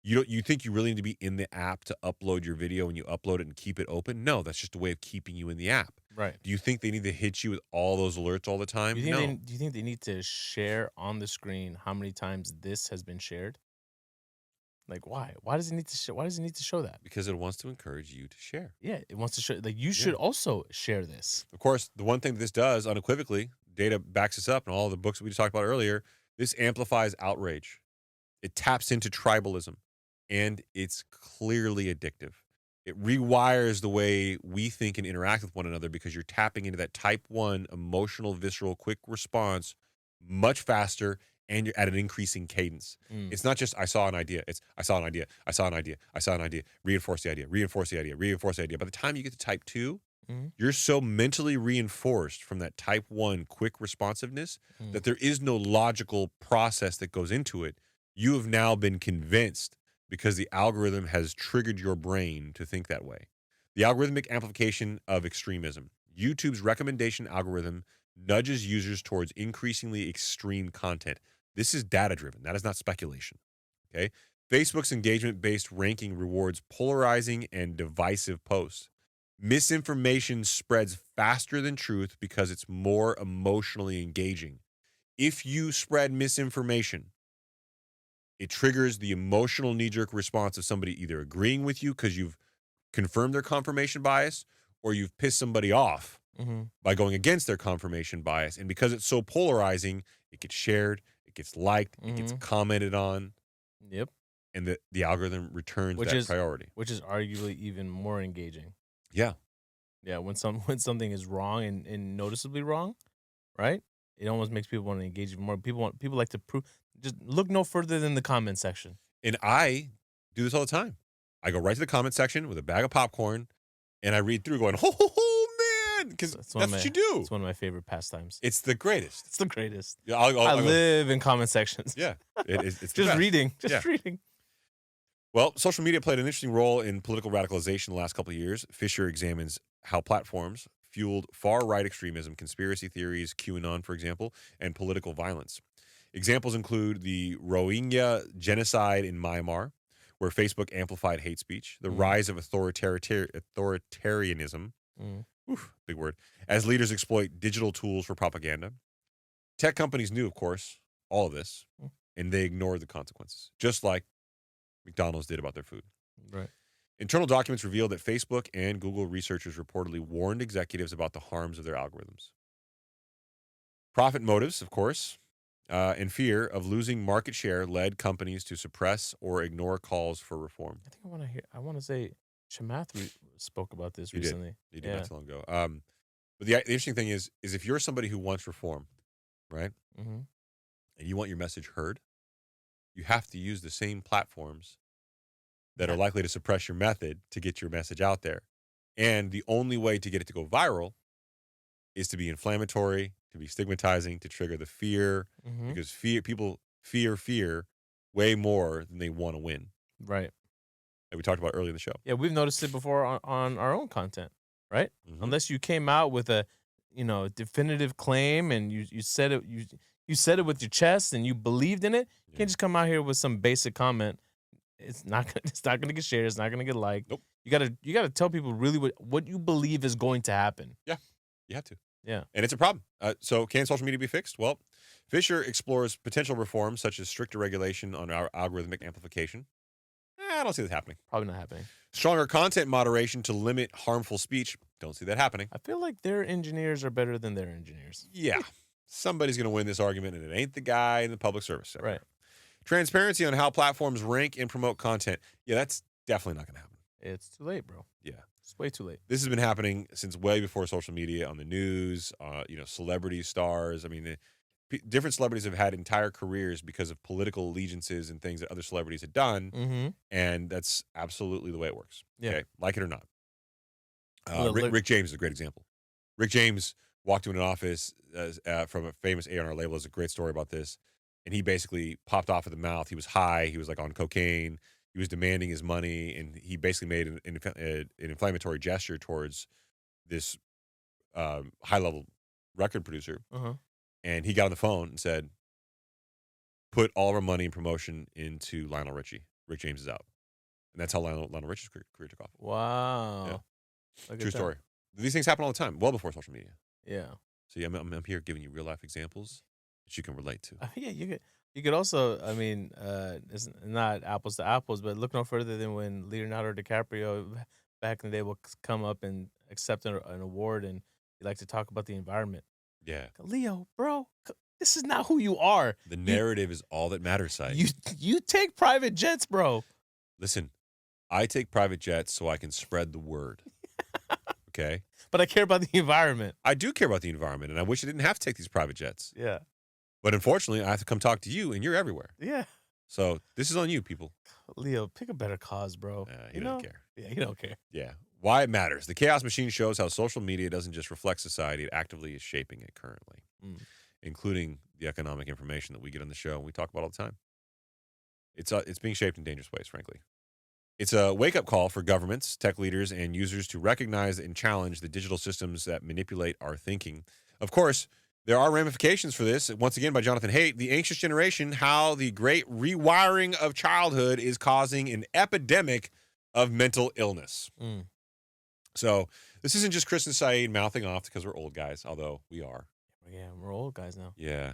Speaker 1: You think you really need to be in the app to upload your video and you upload it and keep it open? No, that's just a way of keeping you in the app.
Speaker 2: Right.
Speaker 1: Do you think they need to hit you with all those alerts all the time?
Speaker 2: Do you
Speaker 1: No.
Speaker 2: think they need to share on the screen how many times this has been shared? Like, why? Why does it need to Why does it need to show that?
Speaker 1: Because it wants to encourage you to share.
Speaker 2: Yeah, it wants to show. Like, you should also share this.
Speaker 1: Of course, the one thing that this does unequivocally, data backs this up, and all the books that we just talked about earlier, this amplifies outrage. It taps into tribalism, and it's clearly addictive. It rewires the way we think and interact with one another because you're tapping into that type 1 emotional, visceral, quick response much faster, and you're at an increasing cadence. It's not just, I saw an idea. It's, I saw an idea. I saw an idea. I saw an idea. Reinforce the idea. Reinforce the idea. Reinforce the idea. By the time you get to type 2, you're so mentally reinforced from that type 1 quick responsiveness that there is no logical process that goes into it. You have now been convinced because the algorithm has triggered your brain to think that way. The algorithmic amplification of extremism. YouTube's recommendation algorithm nudges users towards increasingly extreme content. This is data-driven. That is not speculation. Okay? Facebook's engagement-based ranking rewards polarizing and divisive posts. Misinformation spreads faster than truth because it's more emotionally engaging. If you spread misinformation, It triggers the emotional knee-jerk response of somebody either agreeing with you because you've confirmed their confirmation bias, or you've pissed somebody off
Speaker 2: Mm-hmm.
Speaker 1: by going against their confirmation bias. And because it's so polarizing, it gets shared, it gets liked, it gets commented on,
Speaker 2: Yep.
Speaker 1: and the algorithm returns that priority.
Speaker 2: Which is arguably even more engaging.
Speaker 1: Yeah.
Speaker 2: Yeah, when something is wrong and noticeably wrong, right? It almost makes people want to engage even more. People like to prove. Just look no further than the comment section.
Speaker 1: And I do this all the time. I go right to the comment section with a bag of popcorn, and I read through going, ho, ho, ho, man, because that's what you do.
Speaker 2: It's one of my favorite pastimes.
Speaker 1: It's the greatest.
Speaker 2: It's the greatest.
Speaker 1: Yeah,
Speaker 2: I live in comment sections.
Speaker 1: Yeah. It's
Speaker 2: just reading. Just reading.
Speaker 1: Well, social media played an interesting role in political radicalization the last couple of years. Fisher examines how platforms fueled far-right extremism, conspiracy theories, QAnon, for example, and political violence. Examples include the Rohingya genocide in Myanmar, where Facebook amplified hate speech, the rise of authoritarianism, big word, as leaders exploit digital tools for propaganda. Tech companies knew, of course, all of this, and they ignored the consequences, just like McDonald's did about their food.
Speaker 2: Right.
Speaker 1: Internal documents revealed that Facebook and Google researchers reportedly warned executives about the harms of their algorithms. Profit motives, of course, and fear of losing market share led companies to suppress or ignore calls for reform.
Speaker 2: I think I want to say Chamath spoke about this recently.
Speaker 1: You did not too long ago. But the interesting thing is if you're somebody who wants reform, right, and you want your message heard, you have to use the same platforms that are likely to suppress your method to get your message out there. And the only way to get it to go viral is to be inflammatory, to be stigmatizing, to trigger the fear, because people fear way more than they want to win.
Speaker 2: Right.
Speaker 1: Like we talked about earlier in the show.
Speaker 2: Yeah, we've noticed it before on our own content, right? Unless you came out with a, definitive claim and you said it, you said it with your chest and you believed in it. You can't just come out here with some basic comment. It's not gonna get shared. It's not gonna get liked.
Speaker 1: Nope.
Speaker 2: You gotta tell people really what you believe is going to happen.
Speaker 1: Yeah, you have to.
Speaker 2: Yeah,
Speaker 1: and it's a problem. So can social media be fixed? Well, Fisher explores potential reforms such as stricter regulation on our algorithmic amplification. I don't see that happening.
Speaker 2: Probably not happening.
Speaker 1: Stronger content moderation to limit harmful speech. Don't see that happening.
Speaker 2: I feel like their engineers are better than their engineers.
Speaker 1: Yeah, somebody's going to win this argument, and it ain't the guy in the public service sector.
Speaker 2: Right.
Speaker 1: Transparency on how platforms rank and promote content. Yeah, that's definitely not going to happen.
Speaker 2: It's too late, bro.
Speaker 1: Yeah.
Speaker 2: It's way too late.
Speaker 1: This has been happening since way before social media, on the news, celebrity stars. I mean, different celebrities have had entire careers because of political allegiances and things that other celebrities had done. And that's absolutely the way it works.
Speaker 2: Yeah.
Speaker 1: Okay? Like it or not. Rick James is a great example. Rick James walked into an office from a famous A&R label. There's a great story about this. And he basically popped off at the mouth. He was high. He was like on cocaine. He was demanding his money. And he basically made an inflammatory gesture towards this high-level record producer. And he got on the phone and said, put all of our money and promotion into Lionel Richie. Rick James is out. And that's how Lionel Richie's career took off.
Speaker 2: Wow.
Speaker 1: Yeah. True story. These things happen all the time, well before social media.
Speaker 2: Yeah.
Speaker 1: So I'm here giving you real-life examples that you can relate to.
Speaker 2: Yeah, you could also, it's not apples to apples, but look no further than when Leonardo DiCaprio back in the day will come up and accept an award, and he liked to talk about the environment.
Speaker 1: Yeah.
Speaker 2: Leo, bro, this is not who you are.
Speaker 1: The narrative is all that matters, Saied.
Speaker 2: You take private jets, bro.
Speaker 1: Listen, I take private jets so I can spread the word. Okay?
Speaker 2: But I care about the environment.
Speaker 1: I do care about the environment, and I wish I didn't have to take these private jets.
Speaker 2: Yeah.
Speaker 1: But unfortunately, I have to come talk to you, and you're everywhere.
Speaker 2: Yeah.
Speaker 1: So this is on you, people.
Speaker 2: Leo, pick a better cause, bro.
Speaker 1: You don't care.
Speaker 2: Yeah, you don't care.
Speaker 1: Yeah. Why it matters. The Chaos Machine shows how social media doesn't just reflect society, it actively is shaping it currently, including the economic information that we get on the show and we talk about all the time. It's being shaped in dangerous ways, frankly. It's a wake-up call for governments, tech leaders, and users to recognize and challenge the digital systems that manipulate our thinking. Of course, there are ramifications for this. Once again, by Jonathan Haidt, The Anxious Generation, How the Great Rewiring of Childhood is Causing an Epidemic of Mental Illness. So this isn't just Chris and Saied mouthing off because we're old guys, although we are.
Speaker 2: Yeah, we're old guys now.
Speaker 1: Yeah.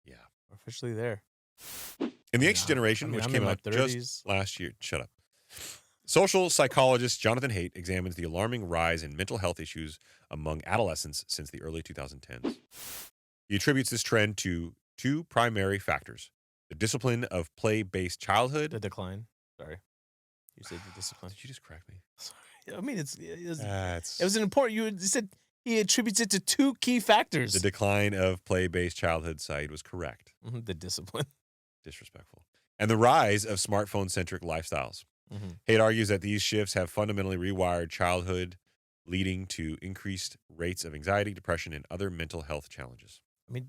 Speaker 2: We're officially there.
Speaker 1: In the Ancient Generation, which
Speaker 2: I'm
Speaker 1: came
Speaker 2: in my
Speaker 1: out
Speaker 2: 30s.
Speaker 1: just last year, shut up. Social psychologist Jonathan Haidt examines the alarming rise in mental health issues among adolescents since the early 2010s. He attributes this trend to two primary factors: the discipline of play-based
Speaker 2: The
Speaker 1: childhood.
Speaker 2: decline. Sorry. You said the discipline.
Speaker 1: Did you just correct me?
Speaker 2: Sorry. I mean, it
Speaker 1: That's
Speaker 2: was an important. You said he attributes it to two key factors.
Speaker 1: the decline of play-based childhood. Said was correct.
Speaker 2: The discipline.
Speaker 1: Disrespectful. And the rise of smartphone-centric lifestyles. Haidt argues that these shifts have fundamentally rewired childhood, leading to increased rates of anxiety, depression, and other mental health challenges.
Speaker 2: I mean,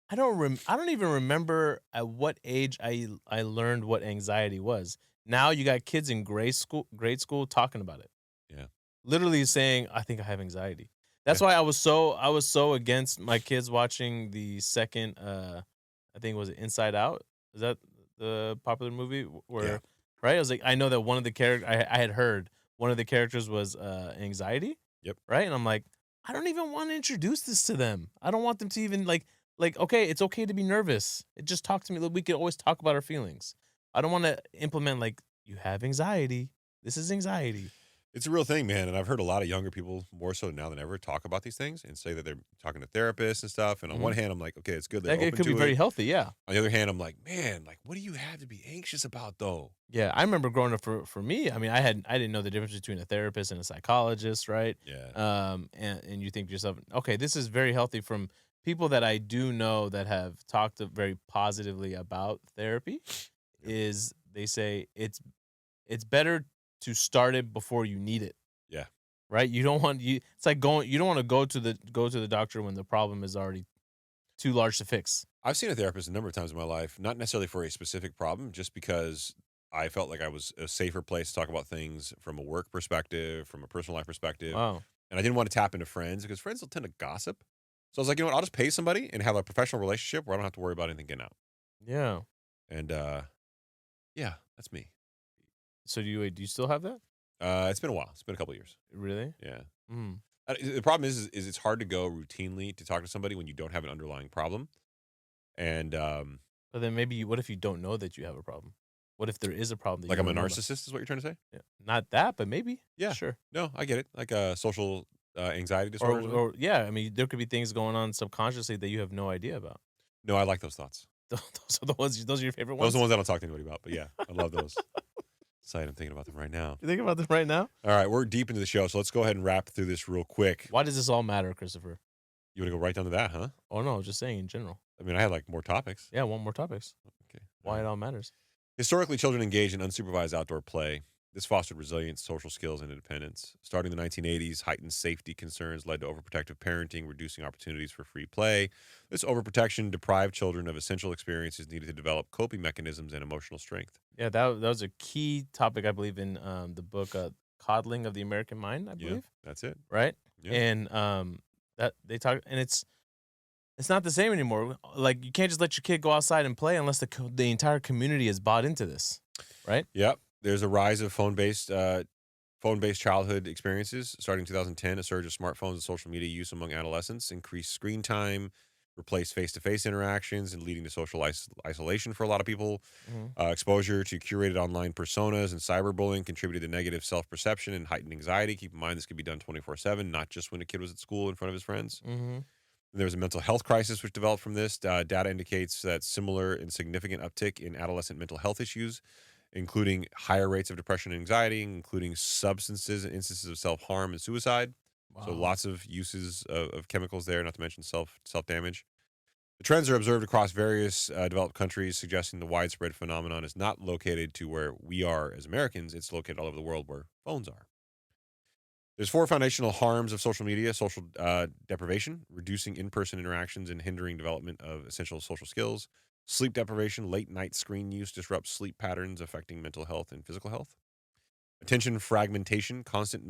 Speaker 2: I don't even remember at what age I learned what anxiety was. Now you got kids in grade school talking about it.
Speaker 1: Yeah.
Speaker 2: Literally saying, I think I have anxiety. That's why I was so against my kids watching the second I think it was Inside Out. Is that the popular movie where right? I was like, I know that one of the characters I had heard one of the characters was anxiety.
Speaker 1: Yep.
Speaker 2: Right? And I'm like, I don't even want to introduce this to them. I don't want them to even like okay, it's okay to be nervous. Just talk to me. We can always talk about our feelings. I don't want to implement like you have anxiety. This is anxiety.
Speaker 1: It's a real thing, man. And I've heard a lot of younger people, more so now than ever, talk about these things and say that they're talking to therapists and stuff. And on one hand, I'm like, okay, it's good. They're
Speaker 2: It
Speaker 1: open
Speaker 2: could
Speaker 1: to
Speaker 2: be very healthy, yeah.
Speaker 1: On the other hand, I'm like, man, like, what do you have to be anxious about, though?
Speaker 2: Yeah, I remember growing up for me. I mean, I didn't know the difference between a therapist and a psychologist, right?
Speaker 1: Yeah.
Speaker 2: And you think to yourself, okay, this is very healthy from people that I do know that have talked very positively about therapy. Is they say it's better to start it before you need it.
Speaker 1: Yeah.
Speaker 2: Right? You don't want it's like you don't want to go to the doctor when the problem is already too large to fix.
Speaker 1: I've seen a therapist a number of times in my life, not necessarily for a specific problem, just because I felt like I was a safer place to talk about things from a work perspective, from a personal life perspective.
Speaker 2: Wow.
Speaker 1: And I didn't want to tap into friends because friends will tend to gossip. So I was like, you know what? I'll just pay somebody and have a professional relationship where I don't have to worry about anything getting out.
Speaker 2: Yeah.
Speaker 1: And yeah, that's me.
Speaker 2: So do you still have that?
Speaker 1: It's been a while. It's been a couple of years.
Speaker 2: Really?
Speaker 1: Yeah.
Speaker 2: Mm.
Speaker 1: The problem is it's hard to go routinely to talk to somebody when you don't have an underlying problem. And
Speaker 2: But then maybe what if you don't know that you have a problem? What if there is a problem? That
Speaker 1: like
Speaker 2: you
Speaker 1: I'm a
Speaker 2: don't know about?
Speaker 1: narcissist is what you're trying to say?
Speaker 2: Yeah. Not that, but maybe.
Speaker 1: Yeah.
Speaker 2: Sure.
Speaker 1: No, I get it. Like a social anxiety disorder.
Speaker 2: Or yeah, I mean, there could be things going on subconsciously that you have no idea about.
Speaker 1: No, I like those thoughts.
Speaker 2: Those are the ones. Those are your favorite ones.
Speaker 1: Those are the ones I don't talk to anybody about. But yeah, I love those. Side, I'm thinking about them right now.
Speaker 2: You think about this right now?
Speaker 1: All right, we're deep into the show, so let's go ahead and wrap through this real quick.
Speaker 2: Why does this all matter, Christopher?
Speaker 1: You want to go right down to that, huh?
Speaker 2: Oh no, just saying in general.
Speaker 1: I mean, I had like more topics.
Speaker 2: Yeah, one more topics.
Speaker 1: Okay.
Speaker 2: Why it all matters.
Speaker 1: Historically, children engaged in unsupervised outdoor play. This fostered resilience, social skills, and independence. Starting in the 1980s, heightened safety concerns led to overprotective parenting, reducing opportunities for free play. This overprotection deprived children of essential experiences needed to develop coping mechanisms and emotional strength.
Speaker 2: Yeah, that was a key topic, I believe, in the book "Coddling of the American Mind." I believe.
Speaker 1: Yeah, that's it.
Speaker 2: Right.
Speaker 1: Yeah.
Speaker 2: And that they talk, and it's not the same anymore. Like you can't just let your kid go outside and play unless the entire community is bought into this. Right.
Speaker 1: Yep. There's a rise of phone-based childhood experiences. Starting in 2010, a surge of smartphones and social media use among adolescents increased screen time, replaced face-to-face interactions, and leading to social isolation for a lot of people.
Speaker 2: Mm-hmm.
Speaker 1: Exposure to curated online personas and cyberbullying contributed to negative self-perception and heightened anxiety. Keep in mind, this could be done 24/7, not just when a kid was at school in front of his friends.
Speaker 2: Mm-hmm.
Speaker 1: There was a mental health crisis which developed from this. Data indicates that similar and significant uptick in adolescent mental health issues, including higher rates of depression and anxiety, including substances and instances of self-harm and suicide.
Speaker 2: Wow.
Speaker 1: So lots of uses of chemicals there, not to mention self-damage. The trends are observed across various developed countries, suggesting the widespread phenomenon is not located to where we are as Americans. It's located all over the world where phones are. There's 4 foundational harms of social media: social deprivation, reducing in-person interactions and hindering development of essential social skills; sleep deprivation, late night screen use disrupts sleep patterns, affecting mental health and physical health; attention fragmentation, constant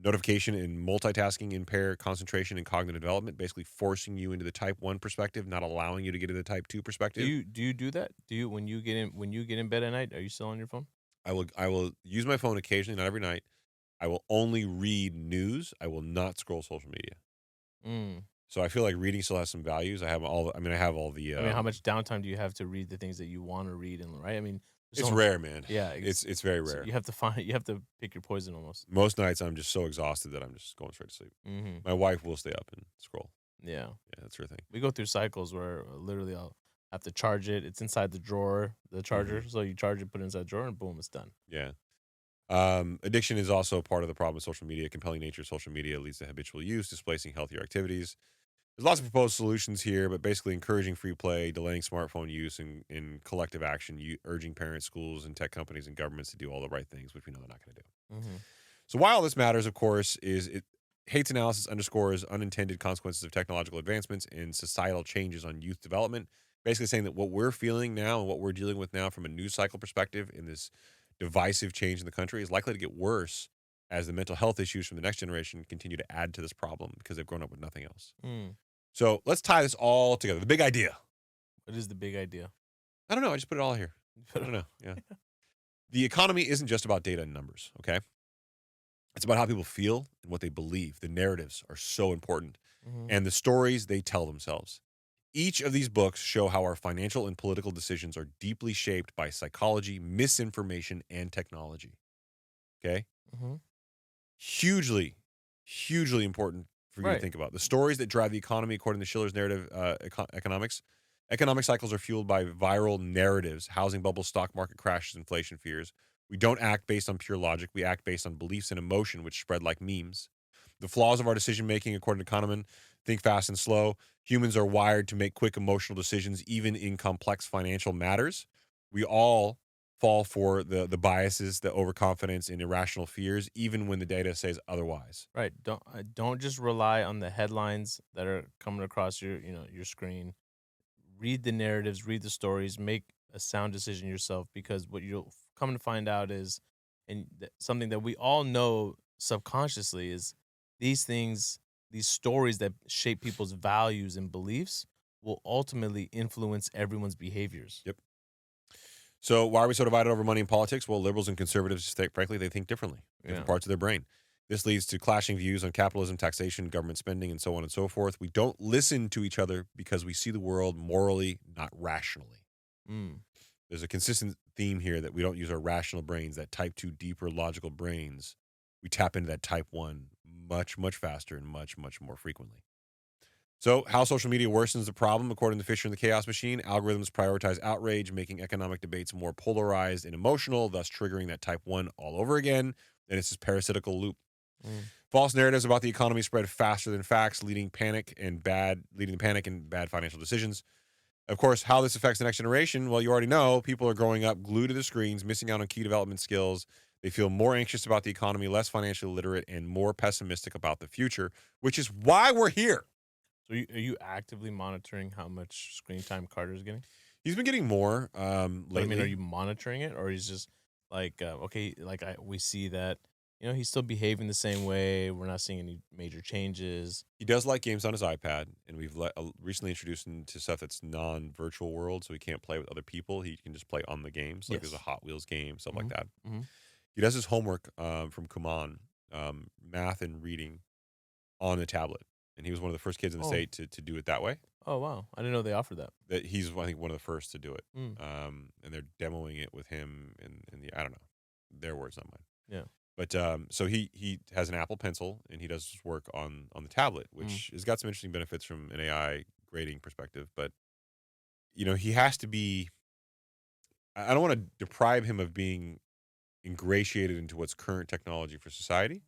Speaker 1: notification and multitasking impair concentration and cognitive development, basically forcing you into the type 1 perspective, not allowing you to get into the type 2 perspective.
Speaker 2: Do you do that? Do you when you get in bed at night? Are you still on your phone?
Speaker 1: I will use my phone occasionally, not every night. I will only read news. I will not scroll social media. So I feel like reading still has some values. I have all the.
Speaker 2: I mean, how much downtime do you have to read the things that you want to read and right? I mean,
Speaker 1: It's rare, man.
Speaker 2: Yeah,
Speaker 1: It's very
Speaker 2: so
Speaker 1: rare.
Speaker 2: you have to pick your poison almost.
Speaker 1: Most nights I'm just so exhausted that I'm just going straight to sleep.
Speaker 2: Mm-hmm.
Speaker 1: My wife will stay up and scroll.
Speaker 2: Yeah,
Speaker 1: That's her thing.
Speaker 2: we go through cycles where literally I'll have to charge it. It's inside the drawer, the charger. So you charge it, put it inside the drawer, and boom, it's done.
Speaker 1: Yeah. Addiction is also part of the problem with social media. Compelling nature of social media leads to habitual use, displacing healthier activities. There's lots of proposed solutions here, but basically encouraging free play, delaying smartphone use, and in collective action, urging parents, schools, and tech companies and governments to do all the right things, which we know they're not going to do.
Speaker 2: Mm-hmm.
Speaker 1: So while this matters, of course, Hates analysis underscores unintended consequences of technological advancements and societal changes on youth development. Basically saying that what we're feeling now and what we're dealing with now from a news cycle perspective in this divisive change in the country is likely to get worse as the mental health issues from the next generation continue to add to this problem because they've grown up with nothing else. So let's tie this all together. The big idea.
Speaker 2: What is the big idea?
Speaker 1: I don't know. I just put it all here. I don't know. Yeah. The economy isn't just about data and numbers, okay? It's about how people feel and what they believe. The narratives are so important, and the stories they tell themselves. Each of these books show how our financial and political decisions are deeply shaped by psychology, misinformation, and technology. Okay? Hugely, hugely important for you to think about. The stories that drive the economy, according to Schiller's narrative economics. Economic cycles are fueled by viral narratives, housing bubbles, stock market crashes, inflation fears. We don't act based on pure logic. We act based on beliefs and emotion, which spread like memes. The flaws of our decision-making, according to Kahneman, think fast and slow. Humans are wired to make quick emotional decisions, even in complex financial matters. We all fall for the biases, the overconfidence, and irrational fears, even when the data says otherwise.
Speaker 2: Right. Don't just rely on the headlines that are coming across your screen. Read the narratives, read the stories, make a sound decision yourself, because what you'll come to find out is, and something that we all know subconsciously, is these things, these stories that shape people's values and beliefs will ultimately influence everyone's behaviors.
Speaker 1: Yep. So why are we so divided over money and politics? Well, liberals and conservatives, frankly, they think differently. Different parts of their brain. This leads to clashing views on capitalism, taxation, government spending, and so on and so forth. We don't listen to each other because we see the world morally, not rationally. There's a consistent theme here that we don't use our rational brains, that type 2 deeper logical brains. We tap into that type 1 much, much faster and much, much more frequently. So how social media worsens the problem, according to Fisher and the Chaos Machine. Algorithms prioritize outrage, making economic debates more polarized and emotional, thus triggering that type 1 all over again. And it's this parasitical loop. False narratives about the economy spread faster than facts, leading to panic and bad financial decisions. Of course, how this affects the next generation, well, you already know. People are growing up glued to the screens, missing out on key development skills. They feel more anxious about the economy, less financially literate, and more pessimistic about the future, which is why we're here.
Speaker 2: So are you actively monitoring how much screen time Carter's getting?
Speaker 1: He's been getting more lately.
Speaker 2: I mean, are you monitoring it, or he's just like, we see that, he's still behaving the same way. We're not seeing any major changes.
Speaker 1: He does like games on his iPad, and we've recently introduced him to stuff that's non-virtual world, so he can't play with other people. He can just play on the games. Like there's a Hot Wheels game, stuff like that. He does his homework from Kumon, math and reading, on the tablet. And he was one of the first kids in the state to do it that way.
Speaker 2: Oh, wow. I didn't know they offered that.
Speaker 1: That he's, I think, one of the first to do it. And they're demoing it with him in the, I don't know, their words, not mine.
Speaker 2: Yeah.
Speaker 1: But so he has an Apple Pencil, and he does his work on the tablet, which has got some interesting benefits from an AI grading perspective. But, he has to be, I don't want to deprive him of being ingratiated into what's current technology for society.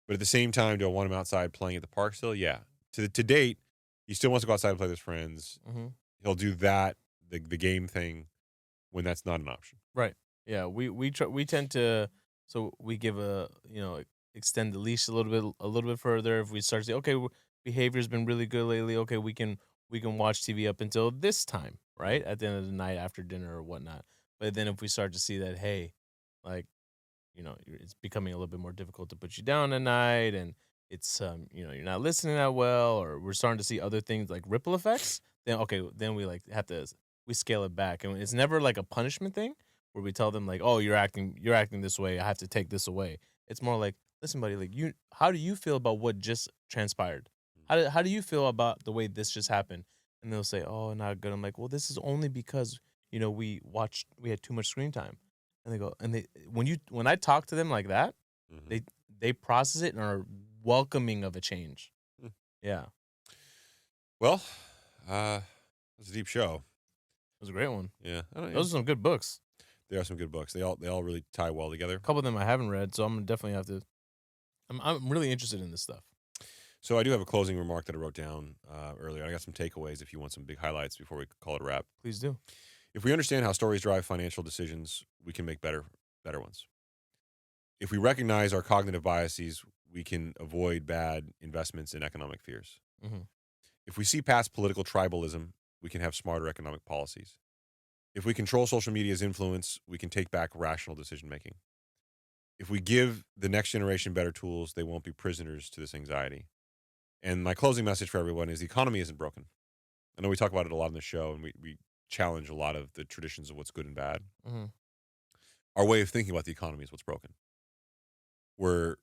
Speaker 1: But at the same time, do I want him outside playing at the park still? Yeah. To date, he still wants to go outside and play with his friends. He'll do that, the game thing, when that's not an option.
Speaker 2: Right. Yeah. We tend to, so we give extend the leash a little bit further. If we start to say, okay, behavior's been really good lately. Okay, we can watch TV up until this time, right? At the end of the night, after dinner or whatnot. But then if we start to see that, hey, like, it's becoming a little bit more difficult to put you down at night, and it's you're not listening that well, or we're starting to see other things like ripple effects, then we we scale it back. And it's never like a punishment thing where we tell them like, oh, you're acting this way, I have to take this away. It's more like, listen, buddy, like, how do you feel about what just transpired? How do you feel about the way this just happened? And they'll say, "Oh, not good." I'm like, "Well, this is only because we had too much screen time." And they go, and when I talk to them like that,
Speaker 1: Mm-hmm.
Speaker 2: they process it and are welcoming of a change.
Speaker 1: Mm.
Speaker 2: Yeah, it
Speaker 1: Well, it's a deep show.
Speaker 2: was a great one.
Speaker 1: Yeah, I don't know.
Speaker 2: Those are some good books.
Speaker 1: There are some good books. They all really tie well together.
Speaker 2: A couple of them I haven't read, so I'm gonna definitely have to. I'm really interested in this stuff.
Speaker 1: So I do have a closing remark that I wrote down earlier. I got some takeaways if you want some big highlights before we call it a wrap.
Speaker 2: Please do.
Speaker 1: If we understand how stories drive financial decisions, we can make better ones. If we recognize our cognitive biases, we can avoid bad investments and economic fears.
Speaker 2: Mhm.
Speaker 1: If we see past political tribalism, we can have smarter economic policies. If we control social media's influence, we can take back rational decision making. If we give the next generation better tools, they won't be prisoners to this anxiety. And my closing message for everyone is the economy isn't broken. I know we talk about it a lot in the show, and we challenge a lot of the traditions of what's good and bad.
Speaker 2: Mhm.
Speaker 1: Our way of thinking about the economy is what's broken. We're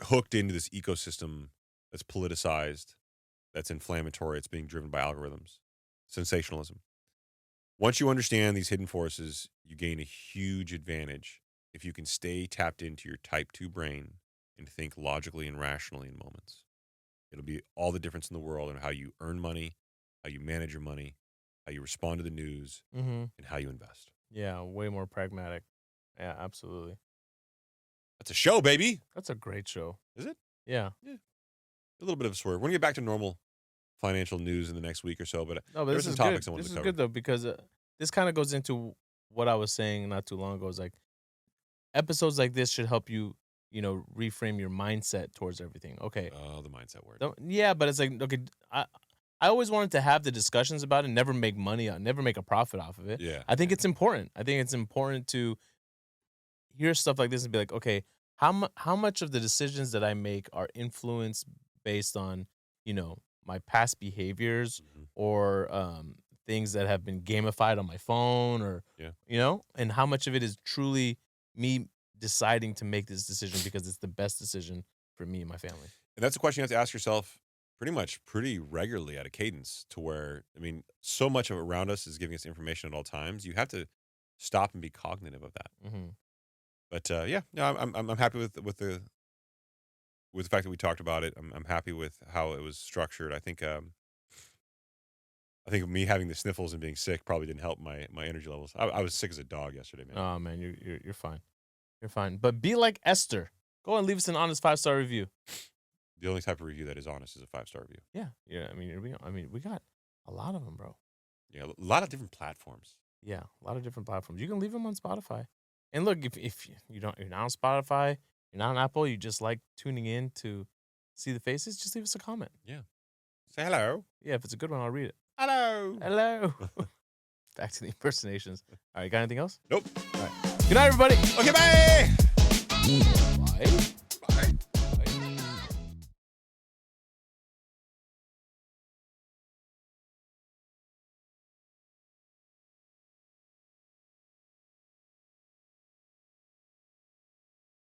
Speaker 1: hooked into this ecosystem that's politicized, that's inflammatory, it's being driven by algorithms, sensationalism. Once you understand these hidden forces, you gain a huge advantage if you can stay tapped into your type 2 brain and think logically and rationally in moments. It'll be all the difference in the world in how you earn money, how you manage your money, how you respond to the news,
Speaker 2: Mhm.
Speaker 1: and how you invest.
Speaker 2: Yeah, way more pragmatic. Yeah, absolutely.
Speaker 1: That's a show, baby.
Speaker 2: That's a great show.
Speaker 1: Is it?
Speaker 2: Yeah.
Speaker 1: A little bit of a swerve. We're going to get back to normal financial news in the next week or so, but
Speaker 2: No, but
Speaker 1: there's
Speaker 2: this
Speaker 1: some
Speaker 2: is
Speaker 1: topics
Speaker 2: good.
Speaker 1: I wanted
Speaker 2: This
Speaker 1: to
Speaker 2: is
Speaker 1: cover.
Speaker 2: good though because this kind of goes into what I was saying not too long ago. Is like episodes like this should help you, reframe your mindset towards everything. Okay,
Speaker 1: Oh, the mindset word.
Speaker 2: yeah, but it's like okay, I always wanted to have the discussions about it, never make money, never make a profit off of it.
Speaker 1: Yeah.
Speaker 2: I think it's important. I think it's important to hear stuff like this and be like, okay, how much of the decisions that I make are influenced based on, my past behaviors
Speaker 1: Mhm.
Speaker 2: or things that have been gamified on my phone or,
Speaker 1: Yeah.
Speaker 2: And how much of it is truly me deciding to make this decision because it's the best decision for me and my family.
Speaker 1: And that's a question you have to ask yourself pretty regularly at a cadence to where, I mean, so much of around us is giving us information at all times. You have to stop and be cognitive of that.
Speaker 2: Mm-hmm.
Speaker 1: But yeah, no, I'm happy with the fact that we talked about it. I'm happy with how it was structured. I think me having the sniffles and being sick probably didn't help my energy levels. I was sick as a dog yesterday, man.
Speaker 2: Oh man, you're fine. You're fine. But be like Esther. Go and leave us an honest 5-star review.
Speaker 1: The only type of review that is honest is a 5-star review.
Speaker 2: Yeah. I mean, we got a lot of them, bro.
Speaker 1: Yeah, a lot of different platforms.
Speaker 2: Yeah, a lot of different platforms. You can leave them on Spotify. And look, if you're not on Spotify, you're not on Apple, you just like tuning in to see the faces, just leave us a comment.
Speaker 1: Yeah. Say hello.
Speaker 2: Yeah, if it's a good one, I'll read it.
Speaker 1: Hello.
Speaker 2: Hello. Back to the impersonations. All right, got anything else?
Speaker 1: Nope.
Speaker 2: All right. Good night, everybody.
Speaker 1: Okay, bye.